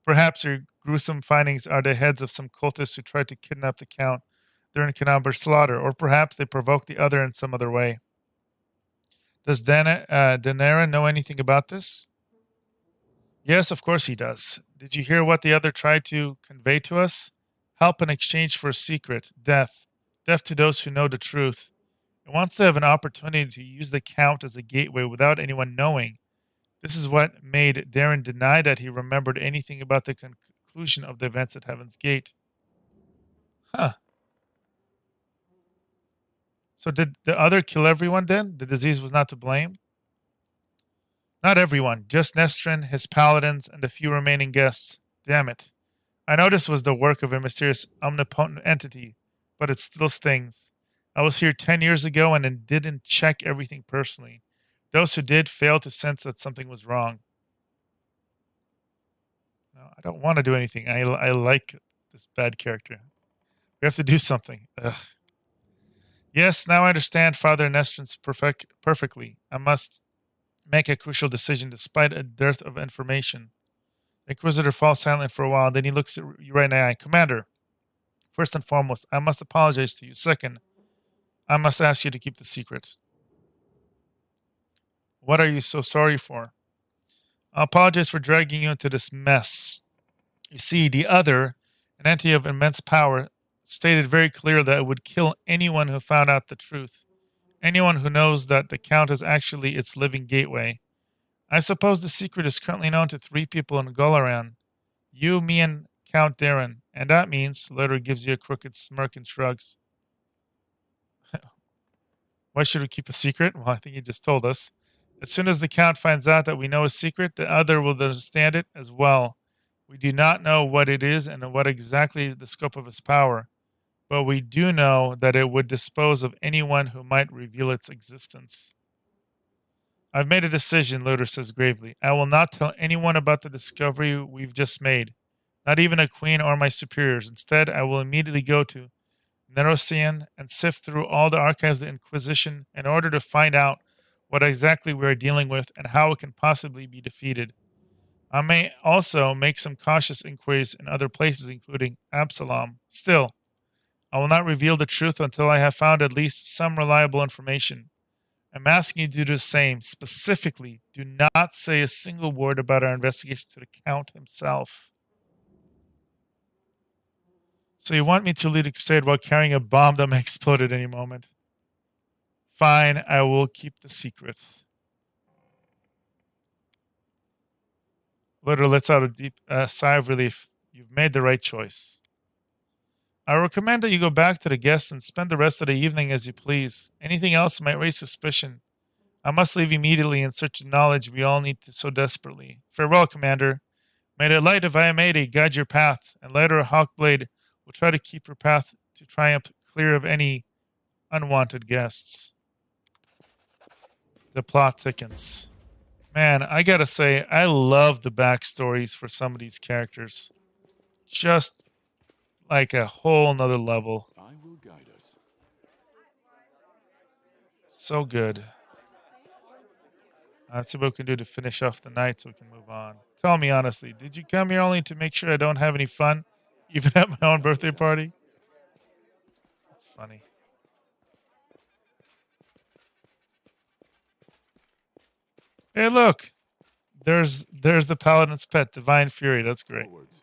Perhaps your gruesome findings are the heads of some cultists who tried to kidnap the Count during Canabra's slaughter, or perhaps they provoked the other in some other way. Does Daenerys know anything about this? Yes, of course he does. Did you hear what the other tried to convey to us? Help in exchange for a secret. Death. Death to those who know the truth. It wants to have an opportunity to use the Count as a gateway without anyone knowing. This is what made Darren deny that he remembered anything about the conclusion of the events at Heaven's Gate. Huh. So did the other kill everyone then? The disease was not to blame? Not everyone, just Nestrin, his paladins, and the few remaining guests. Damn it. I know this was the work of a mysterious, omnipotent entity, but it still stings. I was here 10 years ago and didn't check everything personally. Those who did failed to sense that something was wrong. No, I don't want to do anything. I like this bad character. We have to do something. Ugh. Yes, now I understand Father Nestrin's perfectly. I must make a crucial decision despite a dearth of information. The Inquisitor falls silent for a while, then he looks at you right in the eye. Commander, first and foremost, I must apologize to you. Second, I must ask you to keep the secret. What are you so sorry for? I apologize for dragging you into this mess. You see, the other, an entity of immense power, stated very clearly that it would kill anyone who found out the truth. Anyone who knows that the Count is actually its living gateway. I suppose the secret is currently known to 3 people in Golaran. You, me, and Count Darren. And that means, Letter gives you a crooked smirk and shrugs. Why should we keep a secret? Well, I think you just told us. As soon as the Count finds out that we know a secret, the other will understand it as well. We do not know what it is and what exactly the scope of its power. But we do know that it would dispose of anyone who might reveal its existence. I've made a decision, Loder says gravely. I will not tell anyone about the discovery we've just made, not even a queen or my superiors. Instead, I will immediately go to Nerosian and sift through all the archives of the Inquisition in order to find out what exactly we are dealing with and how it can possibly be defeated. I may also make some cautious inquiries in other places, including Absalom. Still, I will not reveal the truth until I have found at least some reliable information. I'm asking you to do the same. Specifically, do not say a single word about our investigation to the Count himself. So you want me to lead a crusade while carrying a bomb that may explode at any moment? Fine, I will keep the secret. Literally lets out a deep sigh of relief. You've made the right choice. I recommend that you go back to the guest and spend the rest of the evening as you please. Anything else might raise suspicion. I must leave immediately in search of knowledge we all need so desperately. Farewell, Commander. May the light of Iamade guide your path, and later Hawkblade will try to keep your path to triumph clear of any unwanted guests. The plot thickens. Man, I gotta say, I love the backstories for some of these characters. Just like a whole nother level. I will guide us. So good. Let's see what we can do to finish off the night so we can move on. Tell me honestly, did you come here only to make sure I don't have any fun? Even at my own birthday party? That's funny. Hey, look. There's the Paladin's pet, Divine Fury. That's great. Forwards.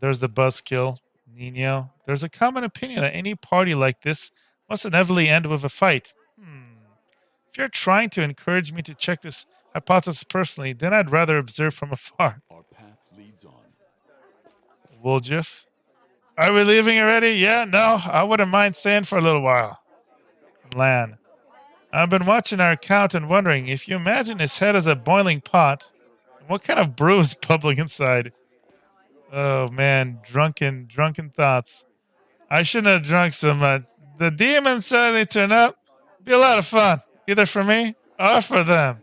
There's the buzzkill, Nino. There's a common opinion that any party like this must inevitably end with a fight. If you're trying to encourage me to check this hypothesis personally, then I'd rather observe from afar. Our path leads on. Woljif. Are we leaving already? Yeah, no, I wouldn't mind staying for a little while. Lan. I've been watching our account and wondering if you imagine his head as a boiling pot, what kind of brew is bubbling inside? Oh man, drunken thoughts. I shouldn't have drunk so much. The demons suddenly turn up. Be a lot of fun, either for me or for them.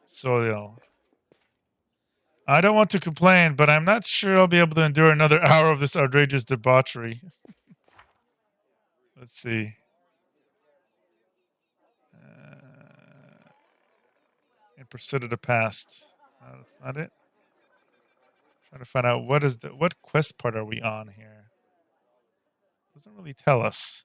So, I don't want to complain, but I'm not sure I'll be able to endure another hour of this outrageous debauchery. Let's see. In pursuit of the past. No, that's not it. Trying to find out what quest part are we on here. Doesn't really tell us.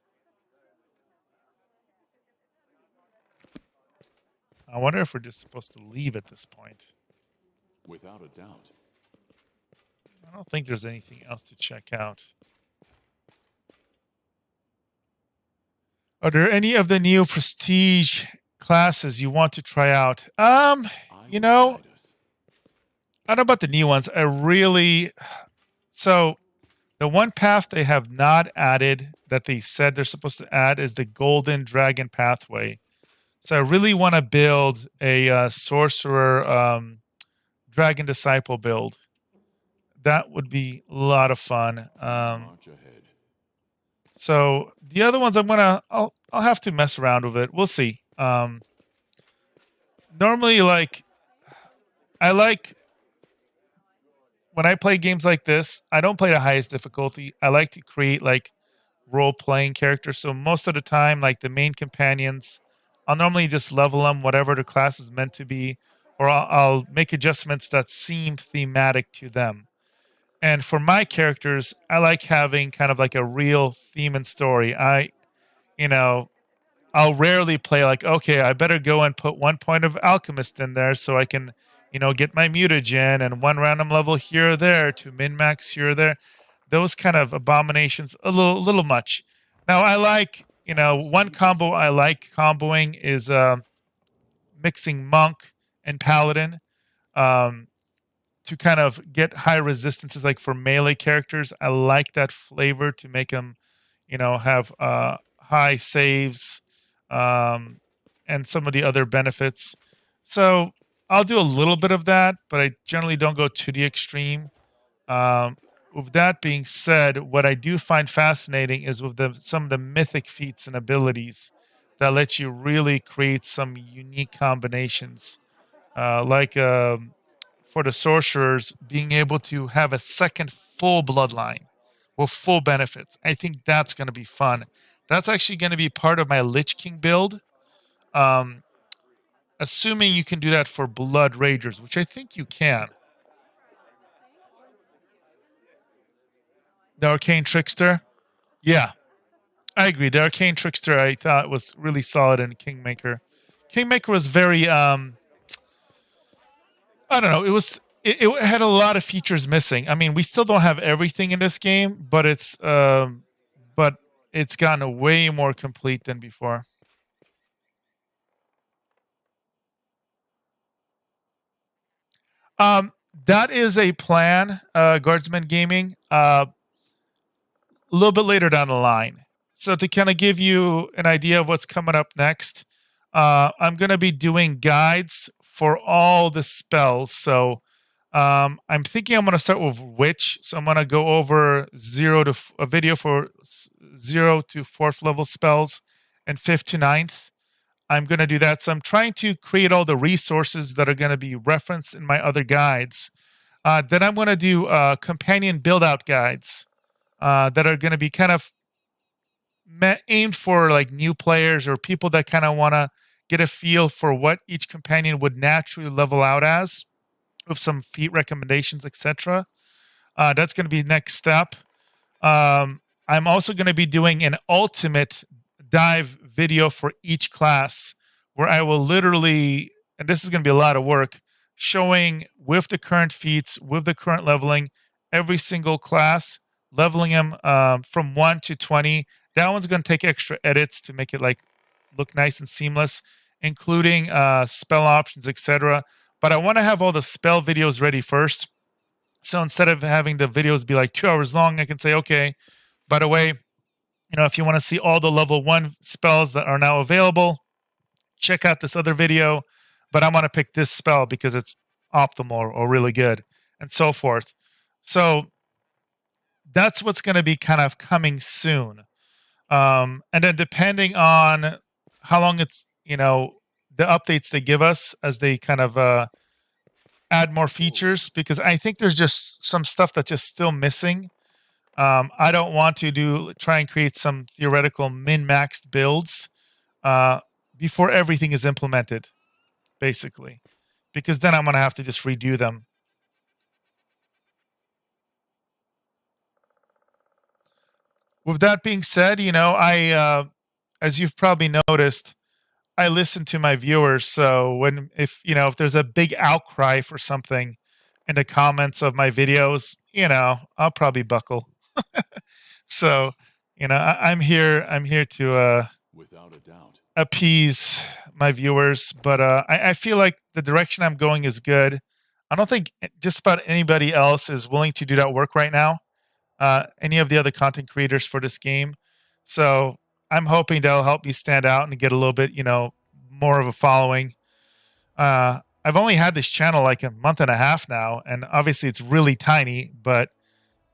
I wonder if we're just supposed to leave at this point. Without a doubt. I don't think there's anything else to check out. Are there any of the new prestige classes you want to try out? You know, I don't know about the new ones. So the one path they have not added that they said they're supposed to add is the Golden Dragon Pathway. So I really want to build a sorcerer dragon disciple build. That would be a lot of fun. So the other ones I'll have to mess around with it. We'll see. Normally, I like when I play games like this, I don't play the highest difficulty. I like to create role-playing characters. So most of the time, the main companions, I'll normally just level them whatever the class is meant to be, or I'll make adjustments that seem thematic to them. And for my characters, I like having kind of a real theme and story. I'll rarely play okay, I better go and put 1 point of alchemist in there so I can, get my mutagen and one random level here or there to min-max here or there. Those kind of abominations, a little much. Now I like, one combo I like comboing is mixing monk and paladin. To kind of get high resistances, for melee characters. I like that flavor to make them, have high saves and some of the other benefits. So I'll do a little bit of that, but I generally don't go to the extreme. With that being said, what I do find fascinating is with some of the mythic feats and abilities that let you really create some unique combinations. For the sorcerers, being able to have a second full bloodline with full benefits. I think that's going to be fun. That's actually going to be part of my Lich King build. Assuming you can do that for Blood Ragers, which I think you can. The Arcane Trickster? Yeah, I agree. The Arcane Trickster I thought was really solid in Kingmaker. Kingmaker was very... I don't know. It had a lot of features missing. I mean, we still don't have everything in this game, but it's gotten way more complete than before. That is a plan, Guardsman Gaming. A little bit later down the line. So to kind of give you an idea of what's coming up next, I'm going to be doing guides for all the spells. So I'm thinking I'm going to start with Witch. So I'm going to go over a video for 0 to 4th level spells and 5th to 9th. I'm going to do that. So I'm trying to create all the resources that are going to be referenced in my other guides. Then I'm going to do companion build-out guides that are going to be kind of aimed for like new players or people that kind of want to get a feel for what each companion would naturally level out as, with some feat recommendations, etc. That's going to be next step. I'm also going to be doing an ultimate dive video for each class where I will literally, and this is going to be a lot of work, showing with the current feats, with the current leveling, every single class, leveling them from 1 to 20. That one's going to take extra edits to make it like look nice and seamless, including spell options, etc. But I want to have all the spell videos ready first. So instead of having the videos be like 2 hours long, I can say, okay, by the way, if you want to see all the level 1 spells that are now available, check out this other video. But I'm going to pick this spell because it's optimal or really good, and so forth. So that's what's going to be kind of coming soon. And then depending on how long it's, the updates they give us as they kind of add more features, because I think there's just some stuff that's just still missing. I don't want to try and create some theoretical min-maxed builds before everything is implemented, basically, because then I'm going to have to just redo them. With that being said, I, as you've probably noticed, I listen to my viewers. So if there's a big outcry for something in the comments of my videos, I'll probably buckle. So, I'm here to Without a doubt, appease my viewers, but I feel like the direction I'm going is good. I don't think just about anybody else is willing to do that work right now. Any of the other content creators for this game. So I'm hoping that'll help me stand out and get a little bit, more of a following. I've only had this channel like a month and a half now, and obviously it's really tiny, but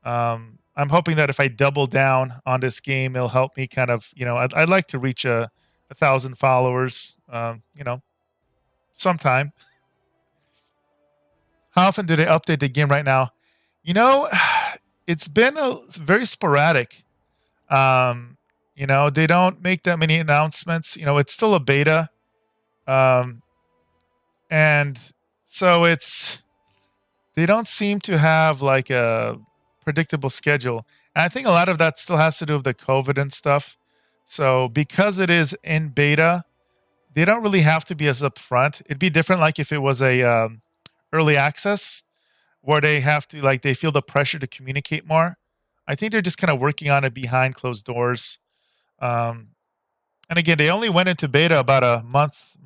I'm hoping that if I double down on this game, it'll help me kind of, I'd like to reach 1,000 followers, sometime. How often do they update the game right now? It's been very sporadic. They don't make that many announcements. It's still a beta. And so they don't seem to have like a predictable schedule. And I think a lot of that still has to do with the COVID and stuff. So because it is in beta, they don't really have to be as upfront. It'd be different like if it was a early access, where they have to, they feel the pressure to communicate more. I think they're just kind of working on it behind closed doors. And again, they only went into beta about a month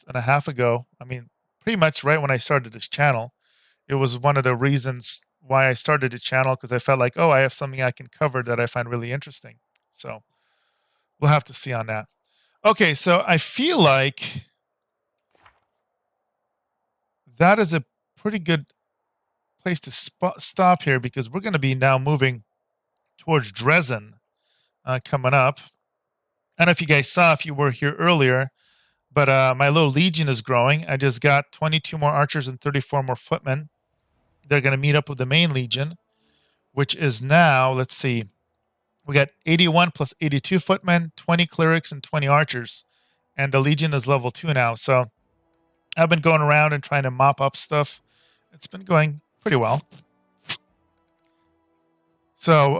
and a half ago. I mean, pretty much right when I started this channel. It was one of the reasons why I started the channel, because I felt like, I have something I can cover that I find really interesting. So we'll have to see on that. Okay, so I feel like that is a pretty good place to stop here, because we're going to be now moving towards Dresden coming up. I don't know if you guys saw, if you were here earlier, but my little legion is growing. I just got 22 more archers and 34 more footmen. They're going to meet up with the main legion, which is now, let's see, we got 81 plus 82 footmen, 20 clerics, and 20 archers. And the legion is level 2 now. So I've been going around and trying to mop up stuff. It's been going pretty well. So,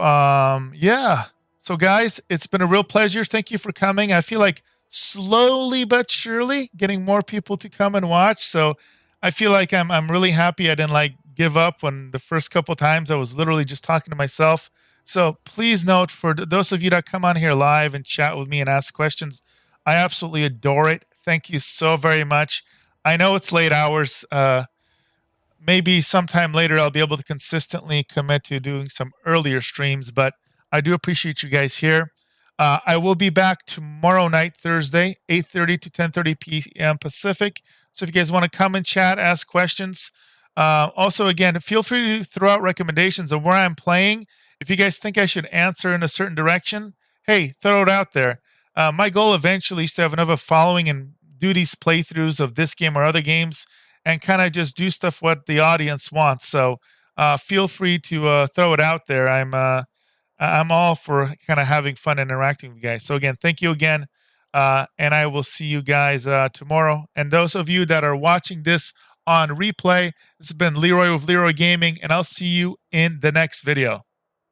yeah. So, guys, it's been a real pleasure. Thank you for coming. I feel like slowly but surely getting more people to come and watch. So I feel like I'm really happy I didn't give up when the first couple times I was literally just talking to myself. So please note, for those of you that come on here live and chat with me and ask questions, I absolutely adore it. Thank you so very much. I know it's late hours. maybe sometime later I'll be able to consistently commit to doing some earlier streams, but I do appreciate you guys here. I will be back tomorrow night, Thursday, 8:30 to 10:30 p.m. Pacific. So if you guys want to come and chat, ask questions. Also, again, feel free to throw out recommendations of where I'm playing. If you guys think I should answer in a certain direction, hey, throw it out there. My goal eventually is to have another following and do these playthroughs of this game or other games and kind of just do stuff what the audience wants. So feel free to throw it out there. I'm all for kind of having fun and interacting with you guys. So again, thank you again. And I will see you guys tomorrow. And those of you that are watching this on replay, this has been Leeroy with Leeroy Gaming, and I'll see you in the next video.